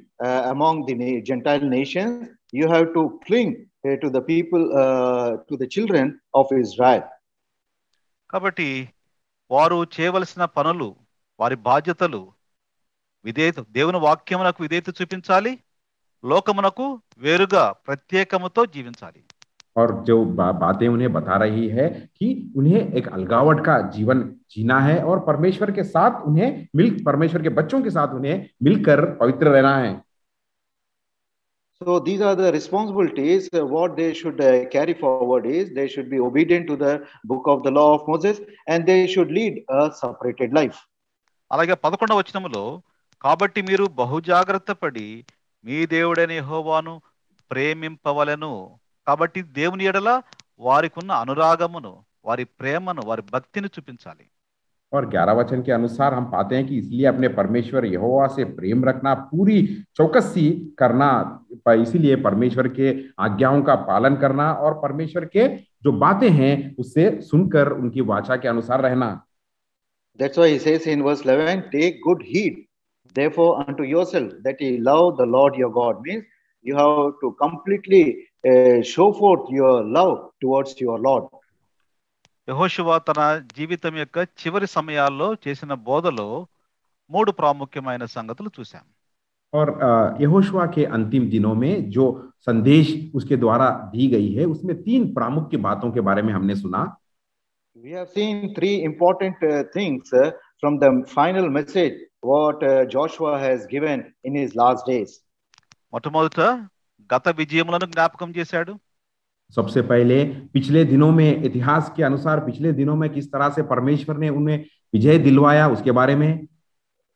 among the Gentile nations. You have to cling to the people, to the children of Israel. కాబట్టి వారు చేయవలసిన పనులు, వారి బాధ్యతలు, విధేయత, దేవుని వాక్యమునకు విధేయత చూపించాలి, లోకమునకు వేరుగా ప్రత్యేకముతో జీవించాలి. और जो बातें उन्हें बता रही है कि उन्हें एक अलगावट का जीवन जीना है और परमेश्वर के साथ परमेश्वर के बच्चों के साथ उन्हें मिलकर पवित्र रहना है. So these are the responsibilities. What they should carry forward is, they should be obedient to the book of the law of Moses, and they should lead a separated life. అలాగే 11వ వచనములో, కాబట్టి మీరు బహుజాగ్రత్త పడి మీ దేవుడైన యెహోవాను ప్రేమింపవలెను. కాబట్టి దేవుని ఎడల వారికి ఉన్న అనురాగమును, వారి ప్రేమను, వారి భక్తిని చూపించాలి. और 11 वचन के अनुसार हम पाते हैं कि इसलिए अपने परमेश्वर यहोवा से प्रेम रखना, पूरी चौकसी करना, इसीलिए परमेश्वर के आज्ञाओं का पालन करना और परमेश्वर के जो बातें हैं उससे सुनकर उनकी वाचा के अनुसार रहना. That's why he says in verse 11, take good heed therefore unto yourself that ye love the Lord your God. Means you have to completely show forth your love towards your Lord. యెహోషువ తన జీవితం యొక్క చివరి సమయాల్లో చేసిన బోధలో 3 ప్రాముఖ్యమైన సంగతులు చూశాం. और यहोशुआ के अंतिम दिनों में जो संदेश उसके द्वारा दी गई है उसमें 3 प्रामुख्य बातों के बारे में हमने सुना. We have seen 3 important things from the final message what Joshua has given in his last days. మొట్టమొదట గత విజయములను జ్ఞాపకం చేశాడు. सबसे पहले पिछले दिनों में, इतिहास के अनुसार पिछले दिनों में किस तरह से परमेश्वर ने उन्हें विजय दिलवाया उसके बारे में.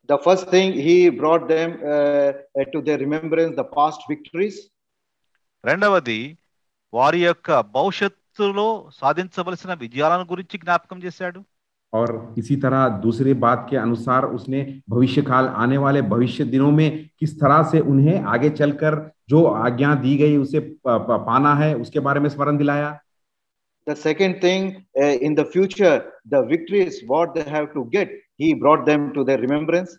The first thing, he brought them to their remembrance the past victories. రెండవది వారి యొక్క భవిష్యత్తులో సాధించవలసిన విజయాలను గురించి జ్ఞాపకం చేశాడు. और इसी तरह दूसरी बात के अनुसार उसने भविष्य काल, आने वाले भविष्य दिनों में किस तरह से उन्हें आगे चलकर जो आज्ञा दी गई उसे पाना है उसके बारे में स्मरण दिलाया. The second thing, in the future, the victories what they have to get, he brought them to their remembrance.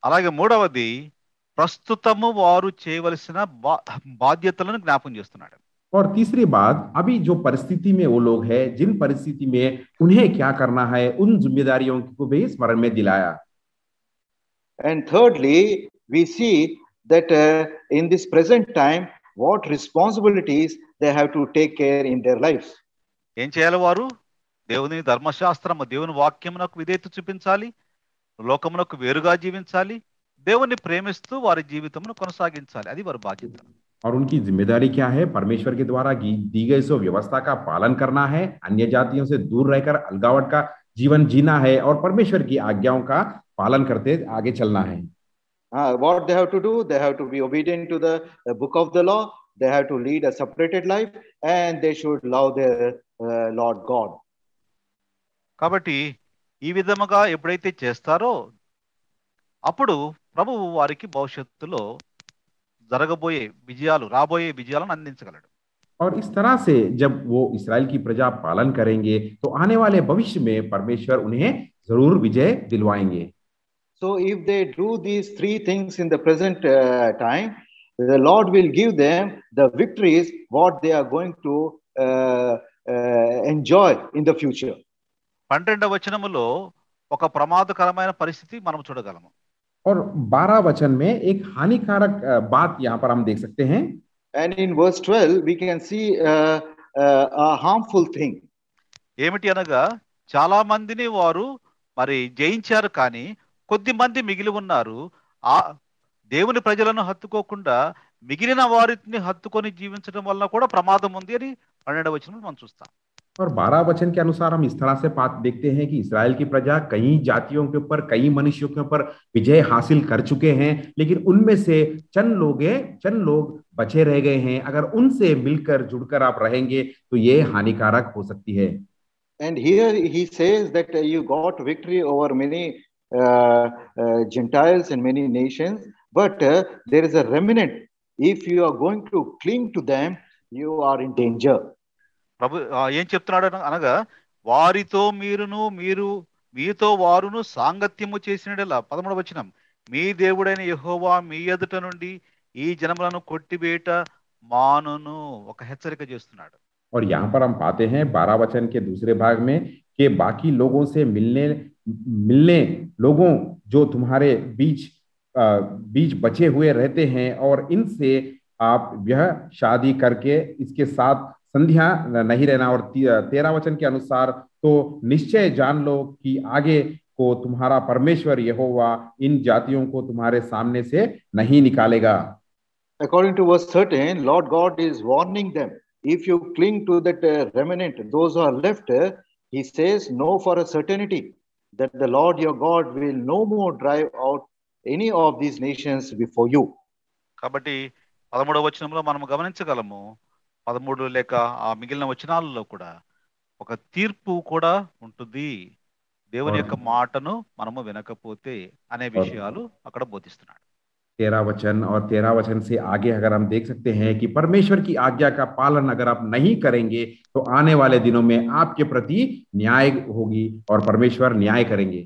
అలాగే మూడవది ప్రస్తుతము వారు చేయవలసిన బాధ్యతలను జ్ఞాపకం చేస్తున్నాడు. और तीसरी बात, अभी जो परिस्थिति में वो लोग हैं, जिन परिस्थिति में उन्हें क्या करना है, उन जिम्मेदारियों को भी स्मरण में दिलाया. And thirdly, we see that in this present time, what responsibilities they have to take care in their lives. ఏం చేయాలి వారు? దేవుని ధర్మశాస్త్రము, దేవుని వాక్యమునకు విధేయత చూపించాలి, లోకమునకు వేరుగా జీవించాలి, దేవుని ప్రేమిస్తూ వారి జీవితమును కొనసాగించాలి. అది వారి బాధ్యత. और उनकी जिम्मेदारी क्या है? परमेश्वर के द्वारा दी गई सो व्यवस्था का पालन करना है, अन्य जातियों से दूर रहकर अलगावट का जीवन जीना है और परमेश्वर की आज्ञाओं का पालन करते आगे चलना है. What they have to do? They have to be obedient to the book of the law. They have to lead a separated life, and they should love their Lord God. కాబట్టి ఈ విధముగా ఎప్పుడైతే చేస్తారో అప్పుడు ప్రభువు వారికి భవిష్యత్తులో జరగబోయే విజయాలు, రాబోయే విజయాలను అందించగలడు. और इस तरह से जब वो इस्राएल की प्रजा पालन करेंगे तो आने वाले भविष्य में परमेश्वर उन्हें जरूर विजय दिलवाएंगे. So if they do these three things in the present time, the Lord will give them the victories what they are going to enjoy in the future. 12వ వచనములో ఒక ప్రమాదకరమైన పరిస్థితి మనం చూడగలము. और 12 वचन में एक हानिकारक बात यहाँ पर हम देख सकते हैं. And in verse 12 we can see a harmful thing. ఏమిటి అనగా, చాలా మందిని వారు మరి జయించారు, కానీ కొద్ది మంది మిగిలి ఉన్నారు. ఆ దేవుని ప్రజలను హత్తుకోకుండా మిగిలిన వారిని హత్తుకొని జీవించడం వల్ల కూడా ప్రమాదం ఉంది అని 12వ వచనంలో మనం చూస్తాం. और 12 वचन के अनुसार हम इस तरह से बात देखते हैं कि इस्राएल की प्रजा कई जातियों के ऊपर, कई मनुष्यों के ऊपर विजय हासिल कर चुके हैं, लेकिन उनमें से चंद लोग बचे रह गए हैं. अगर उनसे मिलकर जुड़कर आप रहेंगे तो ये हानिकारक हो सकती है. And here he says that you got victory over many Gentiles and many nations, but there is a remnant. If you are going to cling to them, you are in danger. ప్రభు ఏం చెప్తున్నాడు అనగా, వారితో మీతో వారును సాంగత్యము చేసినలా, 13వ వచనం, మీ దేవుడైన యెహోవా మీ ఎదుట నుండి ఈ జనములను కొట్టివేట మానును, ఒక హెచ్చరిక చేస్తున్నాడు. और यहाँ पर हम पाते हैं 12 वचन के दूसरे भाग में कि बाकी लोगों से मिलने लोगों जो तुम्हारे बीच बचे हुए रहते हैं और इनसे आप यह शादी करके इसके साथ संध्या नहीं रहना. और 13 वचन के अनुसार तो निश्चय जान लो कि आगे को तुम्हारा परमेश्वर यहोवा इन जातियों को तुम्हारे सामने से नहीं निकालेगा. According to verse 13, Lord God is warning them. If you cling to that remnant, those who are left, he says, know for a certainty that the Lord your God will no more drive out any of these nations before you. కాబట్టి 13వ వచనంలో మనం గమనించగలము, 13 లేక ఆ మిగిలిన వచనాలలో కూడా ఒక తీర్పు కూడా ఉంటుంది. దేవుని యొక్క మాటను మనము వినకపోతే అనే విషయాలు అక్కడ బోధిస్తున్నాడు. 13 वचन और 13 वचन से आगे अगर हम देख सकते हैं कि परमेश्वर की आज्ञा का पालन अगर आप नहीं करेंगे तो आने वाले दिनों में आपके प्रति न्याय होगी और परमेश्वर न्याय करेंगे.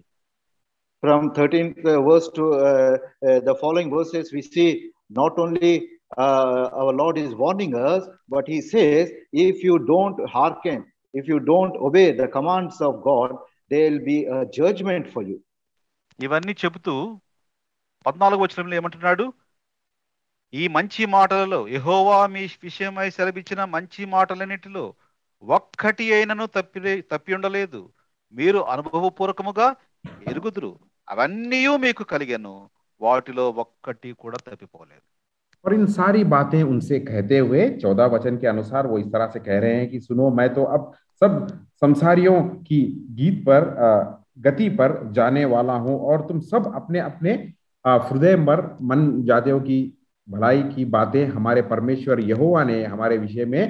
From 13th verse to the following verses, we see not only our Lord is warning us, but he says, if you don't hearken, if you don't obey the commands of God, there will be a judgment for you. ఇవన్నీ చెబుతూ 14వ వచనంలో ఏమంటున్నాడు, ఈ మంచి మాటలలో, యెహోవా మీ విషయమై సెలవిచ్చిన మంచి మాటలన్నిటిలో ఒక్కటి అయినను తప్పి ఉండలేదు, మీరు అనుభవపూర్వకముగా ఎరుగుదురు, అవన్నీ మీకు కలిగెను, వాటిలో ఒక్కటి కూడా తప్పిపోలేదు. और इन सारी बातें उनसे कहते हुए 14 वचन के अनुसार वो इस तरह से कह रहे हैं कि सुनो, मैं तो अब सब संसारियों की गीत पर गति पर जाने वाला हूं, और तुम सब अपने अपने हृदय पर मन जातियों की भलाई की बातें हमारे परमेश्वर यहोवा ने हमारे विषय में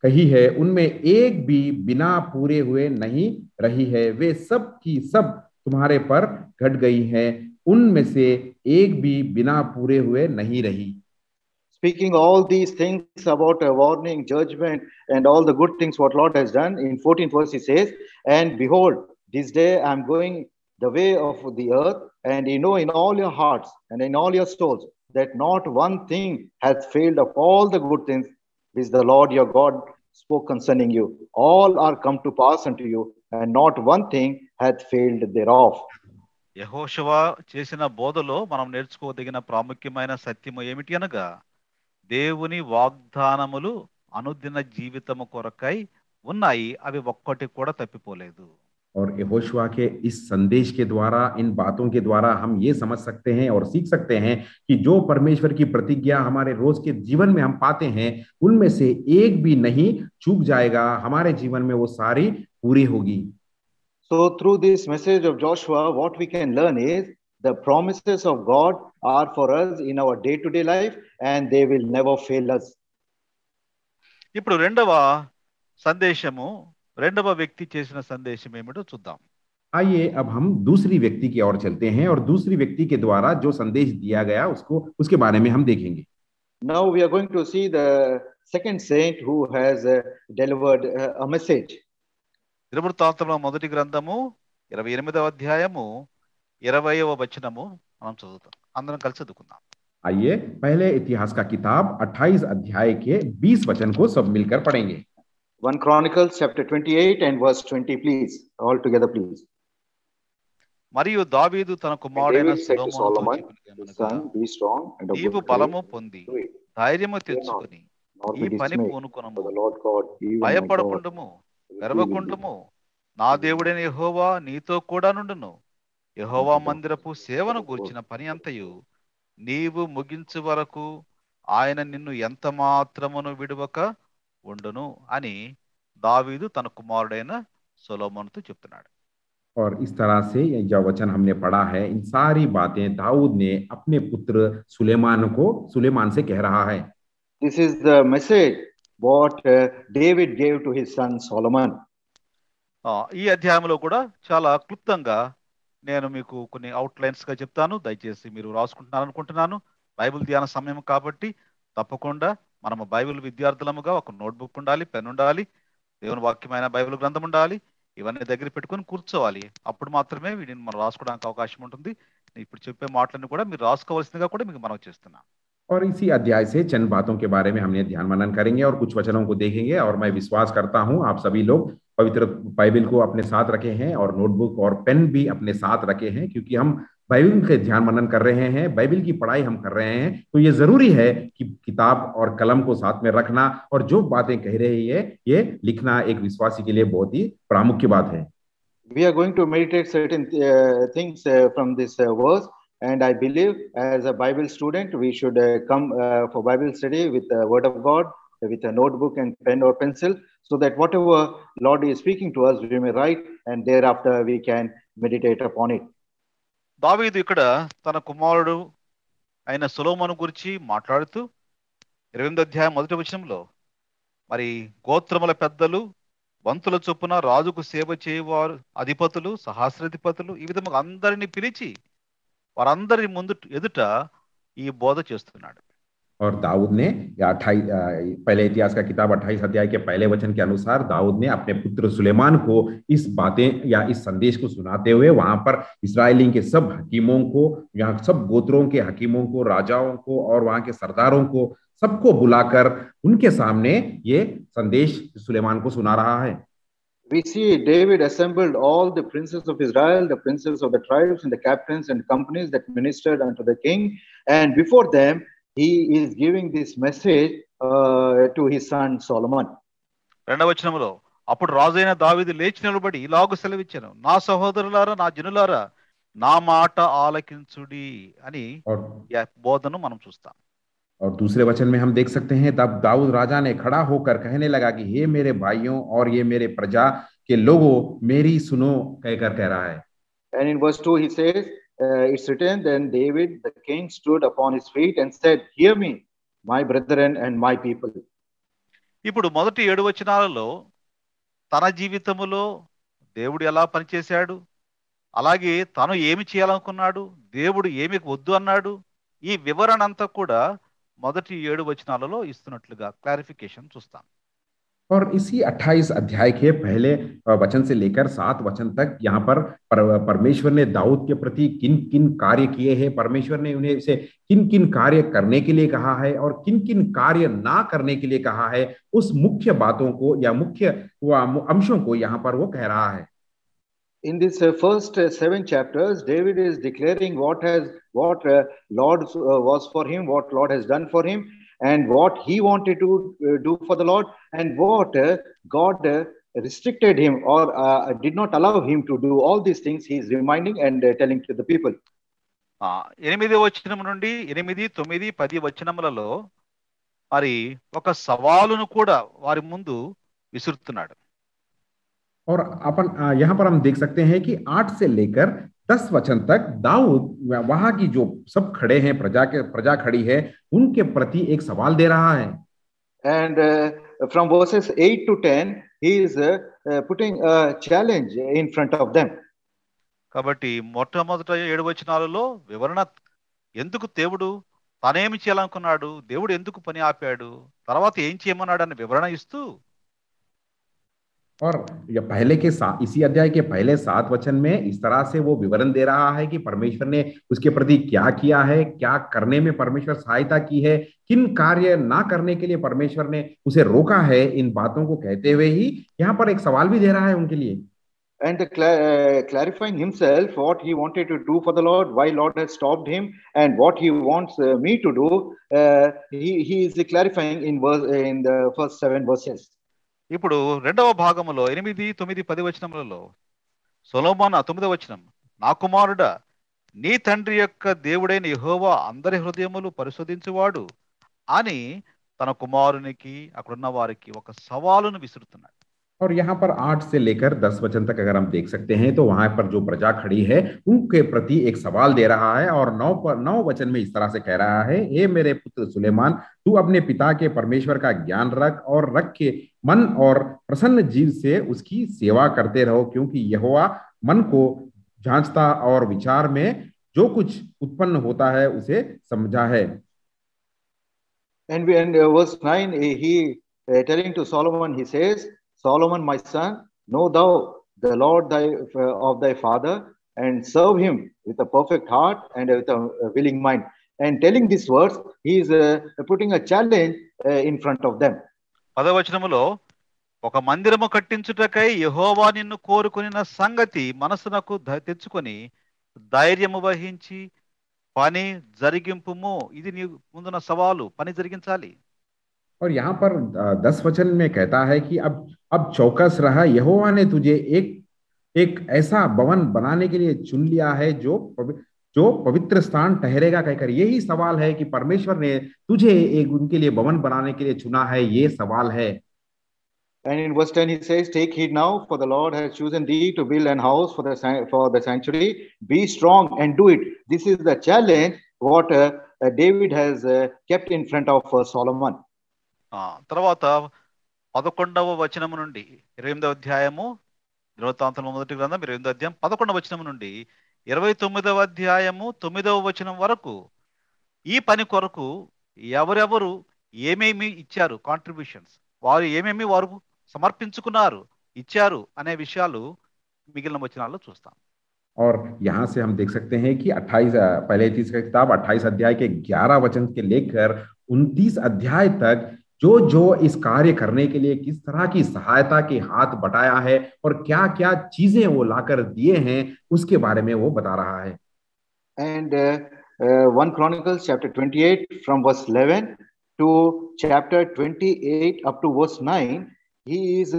कही है, उनमें एक भी बिना पूरे हुए नहीं रही है। वे सब की सब तुम्हारे पर घट गई हैं, उनमें से एक भी बिना पूरे हुए नहीं रही। Speaking all these things about a warning, judgment, and all the good things what Lord has done, in 14th verse he says, and behold, this day I am going the way of the earth, and you know in all your hearts and in all your souls that not one thing hath failed of all the good things which the Lord your God spoke concerning you. All are come to pass unto you, and not one thing hath failed thereof. యెహోషువ చేసిన బోధలో మనం నేర్చుకోదగిన ప్రాముఖ్యమైన సత్యము ఏమిటి అనగా, దేవుని వాగ్దానములు అనుదిన జీవితము కొరకై ఉన్నాయి, అవి ఒక్కటి కూడా తప్పిపోలేదు. और यहोशुआ के इस संदेश के द्वारा, इन बातों के द्वारा हम ये समझ सकते हैं और सीख सकते हैं कि जो परमेश्वर की प्रतिज्ञा हमारे रोज के जीवन में हम पाते हैं, उनमें से एक भी नहीं चूक जाएगा, हमारे जीवन में वो सारी पूरी होगी। So through this message of Joshua, what we can learn is the promises of God are for us in our day-to-day life, and they will never fail us. ఇప్పుడు రెండవ సందేశము, రెండవ వ్యక్తి చేసిన సందేశం ఏమిటో చూద్దాం. आइए अब हम दूसरी व्यक्ति की ओर चलते हैं और दूसरी व्यक्ति के द्वारा जो संदेश दिया गया उसके बारे में हम देखेंगे। Now we are going to see the second saint who has delivered a message. దినవృత్తాంతముల మొదటి గ్రంథము 28వ అధ్యాయము 20వ వచనము మనం చదువుతాం. అందరం కలిసి చదువుకుందాం. आइए पहले इतिहास का किताब 28 अध्याय के 20 वचन को सब मिलकर पढ़ेंगे। 1 Chronicles chapter 28 and verse 20, please. All together, please. మరియు దావీదు తన కుమారుడైన David said to Solomon, his son, be strong and of నీవు good courage. బలము పొంది Do it, ధైర్యము తెచ్చుకొని nor ఈ be పని dismayed. పూనుకొనము, For the Lord God, even my God, భయపడకుండము, will be with వెరవకుండము, నా దేవుడైన యెహోవా నీతో కూడా నుండును. యెహోవా మందిరపు సేవను గూర్చిన పని అంతయు నీవు ముగించు వరకు ఆయన నిన్ను ఎంత మాత్రమును విడువక ఉండును అని దావీదు తన కుమారుడైన సొలొమోనుతో చెప్తున్నాడు. और इस तरह से जो वचन हमने पढ़ा है, इन सारी बातें दाऊद ने अपने पुत्र सुलेमान से कह रहा है। This is the message what David gave to his son Solomon. ఈ అధ్యాయంలో కూడా చాలా క్లుప్తంగా నేను మీకు కొన్ని అవుట్లైన్స్ గా చెప్తాను. దయచేసి మీరు రాసుకుంటున్నారు అనుకుంటున్నాను. బైబిల్ ధ్యాన సమయం కాబట్టి తప్పకుండా మనము బైబిల్ విద్యార్థులముగా ఒక నోట్బుక్ ఉండాలి, పెన్ ఉండాలి, దేవుని వాక్యమైన బైబిల్ గ్రంథం ఉండాలి. ఇవన్నీ దగ్గర పెట్టుకొని కూర్చోవాలి. అప్పుడు మాత్రమే వీటిని మనం రాసుకోవడానికి అవకాశం ఉంటుంది. ఇప్పుడు చెప్పే మాటలను కూడా మీరు రాసుకోవాల్సిందిగా కూడా మీకు మనం చేస్తున్నాం. और इसी अध्याय से चंद बातों के बारे में हमने ध्यान मनन करेंगे और कुछ वचनों को देखेंगे। और मैं विश्वास करता हूं आप सभी लोग पवित्र बाइबल को अपने साथ रखे हैं और नोटबुक और पेन भी अपने साथ रखे हैं, क्योंकि हम बाइबल के ध्यान मनन कर रहे हैं, बाइबल की पढ़ाई हम कर रहे हैं। तो ये जरूरी है कि किताब और कलम को साथ में रखना और जो बातें कह रही है ये लिखना एक विश्वासी के लिए बहुत ही प्रामुख्य बात है। We are going to meditate certain things from this verse, and I believe as a Bible student we should come for Bible study with the Word of God, with a notebook and pen or pencil, so that whatever Lord is speaking to us we may write, and thereafter we can meditate upon it. దావీదు ఇక్కడ తన కుమారుడు అయిన సొలొమోను గురించి మాట్లాడుతూ 28వ అధ్యాయం మొదటి వచనంలో మరి గోత్రముల పెద్దలు, వంతుల చొప్పున రాజుకు సేవ చేయవారు, అధిపతులు, సహస్రాధిపతులు, ఈ విధంగా అందరినీ పిలిచి వారందరి ముందు ఎదుట ఈ బోధ చేస్తున్నాడు. और दाऊद ने पहले इतिहास का किताब 28 अध्याय के पहले वचन के अनुसार दाऊद ने अपने पुत्र सुलेमान को इस बातें या इस संदेश को सुनाते हुए वहां पर इस्राएली के सब हकीमों को, यहाँ सब गोत्रों के हकीमों को, राजाओं को और वहां के सरदारों को सबको बुलाकर उनके सामने ये संदेश सुलेमान को सुना रहा है। We see David assembled all the princes of Israel, the princes of the tribes and the captains and companies that ministered unto the king, and before them he is giving this message to his son Solomon. రెండవ వచనములో అప్పుడు రాజైన దావీదు లేచి నిలబడి ఇలాగు సెలవిచ్చాను, నా సహోదరులారా, నా జనులారా, నా మాట ఆలకించుడి అని బోధను మనం చూస్తాం. और दूसरे वचन में हम देख सकते हैं तब दाऊद राजा ने खड़ा होकर कहने लगा कि हे मेरे भाइयों और ये मेरे प्रजा के लोगों मेरी सुनो कहकर कह रहा है। And in verse 2 he says, it's written, then David the king stood upon his feet and said, hear me, my brethren and my people. ఇప్పుడు మొదటి 7 వచనాలలో తన జీవితములో దేవుడు ఎలా పనిచేశాడు, అలాగే తను ఏమి చేయాలనుకున్నాడు, దేవుడు ఏమి వద్దు అన్నాడు, ఈ వివరణ అంతా కూడా మొదటి 7 వచనాలలో ఇస్తున్నట్లుగా క్లారిఫికేషన్ చూస్తాం. और इसी 28 अध्याय के पहले वचन से लेकर 7 वचन तक यहाँ पर परमेश्वर ने दाऊद के प्रति किन किन कार्य किए हैं, परमेश्वर ने उन्हें इसे किन किन कार्य करने के लिए कहा है और किन किन कार्य ना करने के लिए कहा है, उस मुख्य बातों को या मुख्य अंशों को यहाँ पर वो कह रहा है. In this first 7 chapters, David is declaring what Lord was for him, what Lord has done for him, and what he wanted to do for the Lord, and what God restricted him or did not allow him to do. All these things he is reminding and telling to the people. 8వ వచనం నుండి 8, 9, 10 వచనములలో మరి ఒక సవాలును కూడా వారి ముందు విసురుతున్నాడు. और अपन यहाँ पर हम देख सकते हैं कि 8 से लेकर 10 वचन तक दाऊद वहां की जो सब खड़े हैं प्रजा खड़ी है उनके प्रति एक सवाल दे रहा है. And from verses 8 to 10 he is putting a challenge in front of them. కాబట్టి మొట్టమొదట 7 వచనాలలో వివరణ, ఎందుకు దేవుడు తనేమి చేయాలనుకున్నాడు, దేవుడు ఎందుకు పని ఆపాడు, తర్వాత ఏం చేయమన్నాడు అనే వివరణ ఇస్తూ, और या पहले के इसी अध्याय के पहले 7 वचन में इस तरह से वो विवरण दे रहा है कि परमेश्वर ने उसके प्रति क्या किया है, क्या करने में परमेश्वर सहायता की है, किन कार्य ना करने के लिए परमेश्वर ने उसे रोका है. इन बातों को कहते हुए ही यहाँ पर एक सवाल भी दे रहा है उनके लिए. And clarifying himself what he wanted to do for the Lord, why Lord has stopped him, and what he wants me to do. He is clarifying in the first 7 verses. ఇప్పుడు రెండవ భాగములో 8, 9, 10 వచనములలో సొలొమోను 9వ వచనం, నా కుమారుడా, నీ తండ్రి యొక్క దేవుడైన యెహోవా అందరి హృదయములు పరిశోధించువాడు అని తన కుమారునికి అక్కడున్న వారికి ఒక సవాలును విసురుతున్నాడు. और यहाँ पर 8 से लेकर 10 वचन तक अगर हम देख सकते हैं तो वहां पर जो प्रजा खड़ी है उनके प्रति एक सवाल दे रहा है. और 9 वचन में इस तरह से कह रहा है, हे मेरे पुत्र सुलेमान, तू अपने पिता के परमेश्वर का ज्ञान रख और रख के मन और प्रसन्न जीव से उसकी सेवा करते रहो, क्योंकि यहोवा मन को जांचता और विचार में जो कुछ उत्पन्न होता है उसे समझा है. And verse 9 he telling to Solomon, he says, Solomon, my son, know thou the Lord of thy father, and serve him with a perfect heart and with a willing mind. And telling these words, he is putting a challenge in front of them. 10వ వచనములో, ఒక మందిరము కట్టించుటకై యెహోవా నిన్ను కోరుకొనిన సంగతి మనసునకు తెచ్చుకొని ధైర్యము వహించి పని జరిగింపుము. ఇది నీ ముందున్న సవాలు, పని జరిగించాలి. और यहाँ पर 10 वचन में कहता है कि अब चौकस रहा, यहोवा ने तुझे एक ऐसा भवन बनाने के लिए चुन लिया है जो पवित्र स्थान ठहरेगा कहकर. यही सवाल है कि परमेश्वर ने तुझे एक उनके लिए भवन बनाने के लिए चुना है, ये सवाल है. And in verse 10 he says, take heed now, for the Lord has chosen thee to build an house for the sanctuary. Be strong and do it. This is the challenge what David has kept in front of Solomon. తర్వాత 11వ వచనము నుండి 28వ అధ్యాయము, దినవృత్తాంతముల మొదటి గ్రంథం 28వ అధ్యాయం 11వ వచనము నుండి 29వ అధ్యాయము 9వ వచనం వరకు ఈ పని కొరకు ఎవరెవరు ఏమేమి ఇచ్చారు, కాంట్రిబ్యూషన్స్, వారు ఏమేమి వారు సమర్పించుకున్నారు, ఇచ్చారు అనే విషయాలు మిగిలిన వచనాల్లో చూస్తాం. और यहाँ से हम देख सकते हैं कि 28 पहले तीसरी किताब 28 अध्याय के 11 वचन के लेकर 29 अध्याय तक जो इस कार्य करने के लिए किस तरह की सहायता के हाथ बटाया है और क्या क्या चीजें वो लाकर दिए हैं उसके बारे में वो बता रहा है. And 1 Chronicles chapter 28 from verse 11 to chapter 28 up to verse 9, he is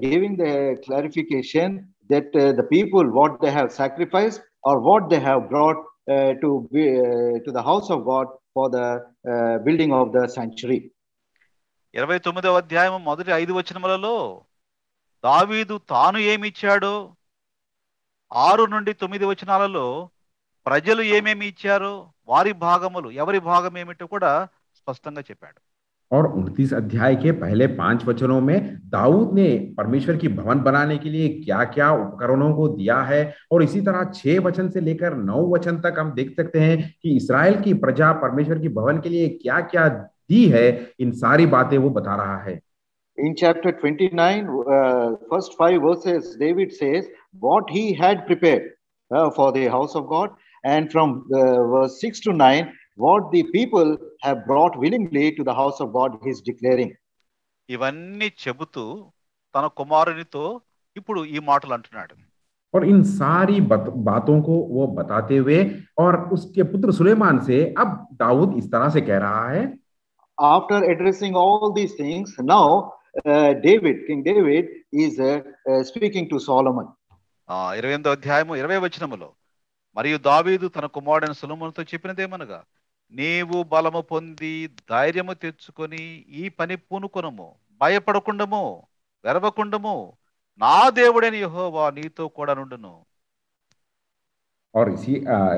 giving the clarification that the people, what they have sacrificed or what they have brought to the house of God for the building of the sanctuary. 29వ అధ్యాయం మొదటి 5 వచనములలో దావీదు తాను ఏమిచ్చాడో, 6 నుండి 9 వచనాలలో ప్రజలు ఏమేమి ఇచ్చారో, వారి భాగములు ఎవరి భాగం ఏమిటో కూడా స్పష్టంగా చెప్పాడు. और 29 अध्याय के पहले 5 वचनों में दाऊद ने परमेश्वर की भवन बनाने के लिए क्या क्या उपकरणों को दिया है, और इसी तरह 6 वचन से लेकर 9 वचन तक हम देख सकते हैं कि इस्राएल की प्रजा परमेश्वर की भवन के लिए क्या क्या दी है, इन सारी बातें वो बता रहा है. In chapter 29, first 5 verses, David says what he had prepared for the house of God, and from verse 6 to 9, what the people have brought willingly to the house of God, he is declaring. ఇవన్నీ చెబుతూ తన కుమారునితో ఇప్పుడు ఈ మాటలు అంటున్నాడు. और इन सारी बातों को वो बताते हुए और उसके पुत्र सुलेमान से अब दाऊद इस तरह से कह रहा है. After addressing all these things, now King David is speaking to Solomon. 28వ అధ్యాయము 20వ వచనములో మరియు దావీదు తన కుమారుడైన సొలొమోనుతో చెప్పినదేమనగా, నీవు బలము పొంది ధైర్యము తెచ్చుకొని ఈ పని పూనుకొనుము, భయపడకుండము, వెరవకుండము, నా దేవుడైన యెహోవా నీతో కూడా నుండును. और इसी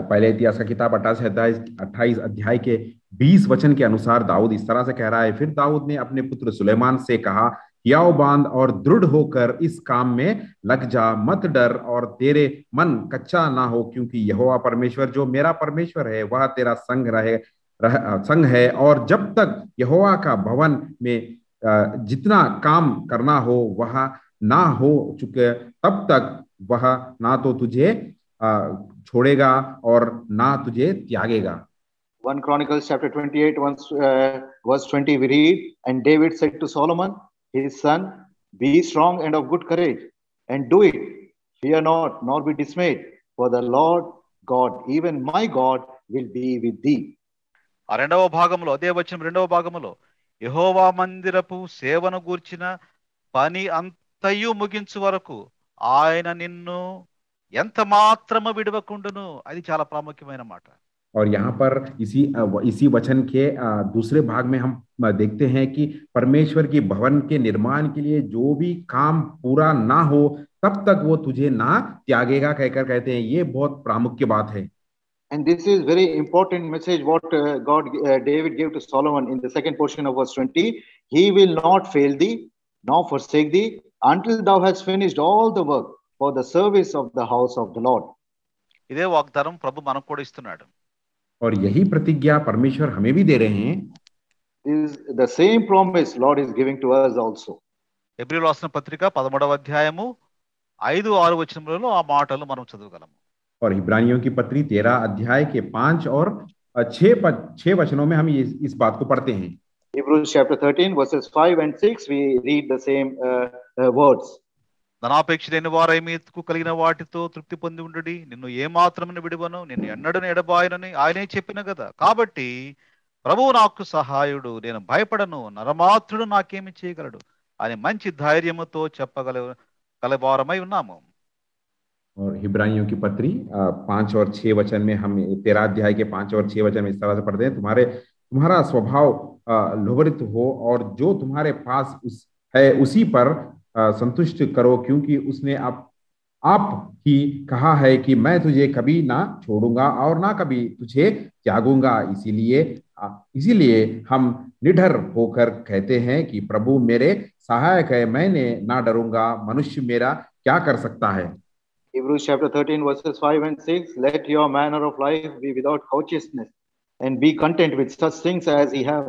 पहले इतिहास का किताब 28 अध्याय के 20 वचन के अनुसार दाऊद इस तरह से कह रहा है. फिर दाऊद ने अपने पुत्र सुलेमान से कहा, हियाव बांध और दृढ़ होकर इस काम में लग जा, मत डर और तेरे मन कच्चा ना हो, क्योंकि यहोवा परमेश्वर जो मेरा परमेश्वर है वह तेरा संग है, और जब तक यहोवा का भवन में जितना काम करना हो वह ना हो चुके तब तक वह ना तो तुझे छोड़ेगा और ना तुझे त्यागेगा. 1 Chronicles chapter 28 verse 20 we read, and David said to Solomon his son, be strong and of good courage, and do it, fear not nor be dismayed, for the Lord God, even my God, will be with thee. ఆ రెండవ భాగంలో అదే వచనం రెండవ భాగంలో యెహోవా మందిరపు సేవను గూర్చిన పని అంతయు ముగించు వరకు ఆయన నిన్ను ఎంత మాత్రము విడవకుండును. అది చాలా ప్రాముఖ్యమైన మాట. और यहाँ पर इसी वचन के दूसरे भाग में हम देखते हैं कि परमेश्वर की भवन के निर्माण के लिए जो भी काम पूरा ना हो तब तक वो तुझे ना त्यागेगा कहकर कहते हैं. ये बहुत प्रामुख्य बात है. And this is very important message what David gave to Solomon in the second portion of verse 20. He will not fail thee, nor forsake thee, until thou hast finished all the work for the service of the house of the Lord. ఇదే వాగ్దానం ప్రభు మనకు కూడా ఇస్తున్నాడు. और यही प्रतिज्ञा परमेश्वर हमें भी दे रहे हैं. This is the same promise Lord is giving to us also. హెబ్రీయులకు రాసిన పత్రిక 13వ అధ్యాయము 5-6 వచనములలో ఆ మాటలు మనం చదవగలము. और इब्रानियों की पत्री 13 अध्याय के 5 और 6 वचनों में हम इस बात को पढ़ते हैं. Hebrews chapter 13 verses 5 and 6 we read the same words. ధనాపేక్షితైన వారై మీకు కలిగిన వాటితో తృప్తి పొంది ఉండుడి, నిన్ను ఏమాత్రమును విడువను, నిన్ను ఎన్నడను ఎడబాయనని ఆయనే చెప్పిన కదా. కాబట్టి ప్రభువు నాకు సహాయుడు, నేను భయపడను, నరమాత్రుడు నాకేమి చేయగలడు అని మంచి ధైర్యముతో చెప్పగలవారమై ఉన్నాము. और हिब्रानियों की पत्री 5 और 6 वचन में हम 13 अध्याय के 5 और 6 वचन में इस तरह से पढ़ते हैं, तुम्हारा स्वभाव लोभरित हो और जो तुम्हारे पास है उसी पर संतुष्ट करो, क्योंकि उसने आप ही कहा है कि मैं तुझे कभी ना छोड़ूंगा और ना कभी तुझे त्यागूंगा. इसीलिए हम निडर होकर कहते हैं कि प्रभु मेरे सहायक है, मैंने ना डरूंगा, मनुष्य मेरा क्या कर सकता है. Hebrews chapter 13 verses 5 and 6, let your manner of life be without covetousness, and be content with such things as he have,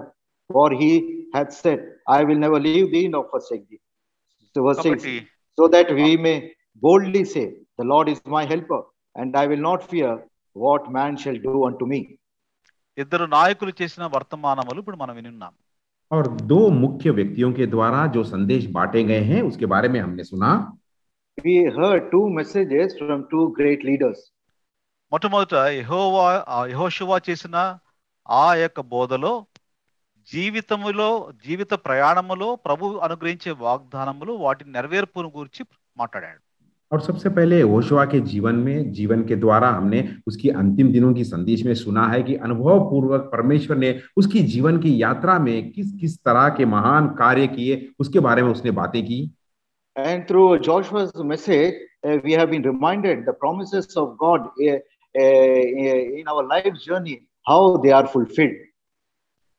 for he hath said, I will never leave thee nor forsake thee. So verse 6, so that we may boldly say, the Lord is my helper, and I will not fear what man shall do unto me. ఇద్దరు నాయకులు చేసిన వర్తమానములు ఇప్పుడు మనం వినున్నాం. और 2 मुख्य व्यक्तियों के द्वारा जो संदेश बांटे गए हैं उसके बारे में हमने सुना. We heard 2 messages from 2 great leaders. మొట్టమొదట యెహోషువ చేసిన ఆ యొక్క బోధలో జీవిత ప్రయాణములో ప్రభు అనుగ్రహించే వాగ్దానములు వాటి నెరవేర్పును గురించి మాట్లాడాడు. और सबसे पहले होशुआ के जीवन के द्वारा हमने उसकी अंतिम दिनों की संदेश में सुना है कि अनुभव पूर्वक परमेश्वर ने उसकी जीवन की यात्रा में किस किस तरह के महान कार्य किए, उसके बारे में उसने बातें की। And through Joshua's message, we have been reminded the promises of God in our life's journey, how they are fulfilled.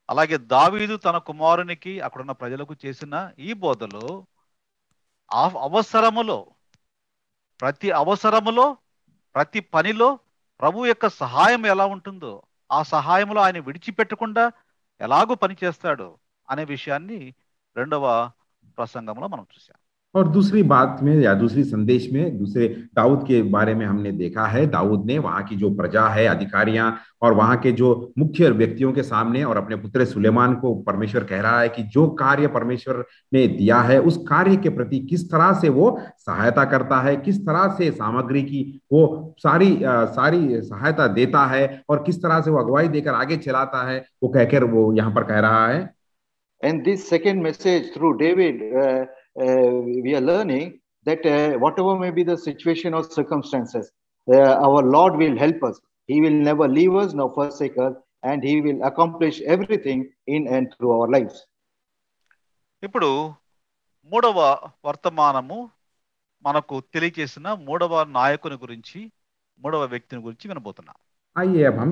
అలాగే దావీదు తన కుమారునికి అక్కడున్న ప్రజలకు చేసిన ఈ బోధలో ప్రతి అవసరములో ప్రతి పనిలో ప్రభు యొక్క సహాయం ఎలా ఉంటుందో, ఆ సహాయంలో ఆయన విడిచిపెట్టకుండా ఎలాగూ పనిచేస్తాడు అనే విషయాన్ని రెండవ ప్రసంగంలో మనం చూసాం. और दूसरी बात में या दूसरी संदेश में दूसरे दाऊद के बारे में हमने देखा है, दाऊद ने वहां की जो प्रजा है, अधिकारियां और वहां के जो मुख्य व्यक्तियों के सामने और अपने पुत्र सुलेमान को परमेश्वर कह रहा है कि जो कार्य परमेश्वर ने दिया है उस कार्य के प्रति किस तरह से वो सहायता करता है, किस तरह से सामग्री की वो सारी सहायता देता है और किस तरह से वो अगुवाई देकर आगे चलाता है, वो कहकर वो यहाँ पर कह रहा है. And this second message through David, we are learning that whatever may be the situation or circumstances, our Lord will help us. He will never leave us nor forsake us, and He will accomplish everything in and through our lives. ఇప్పుడు మూడవ వర్తమానము మనకు తెలియజేసిన మూడవ నాయకుని గురించి, మూడవ వ్యక్తిని గురించి వినబోతున్నాం. आइए अब हम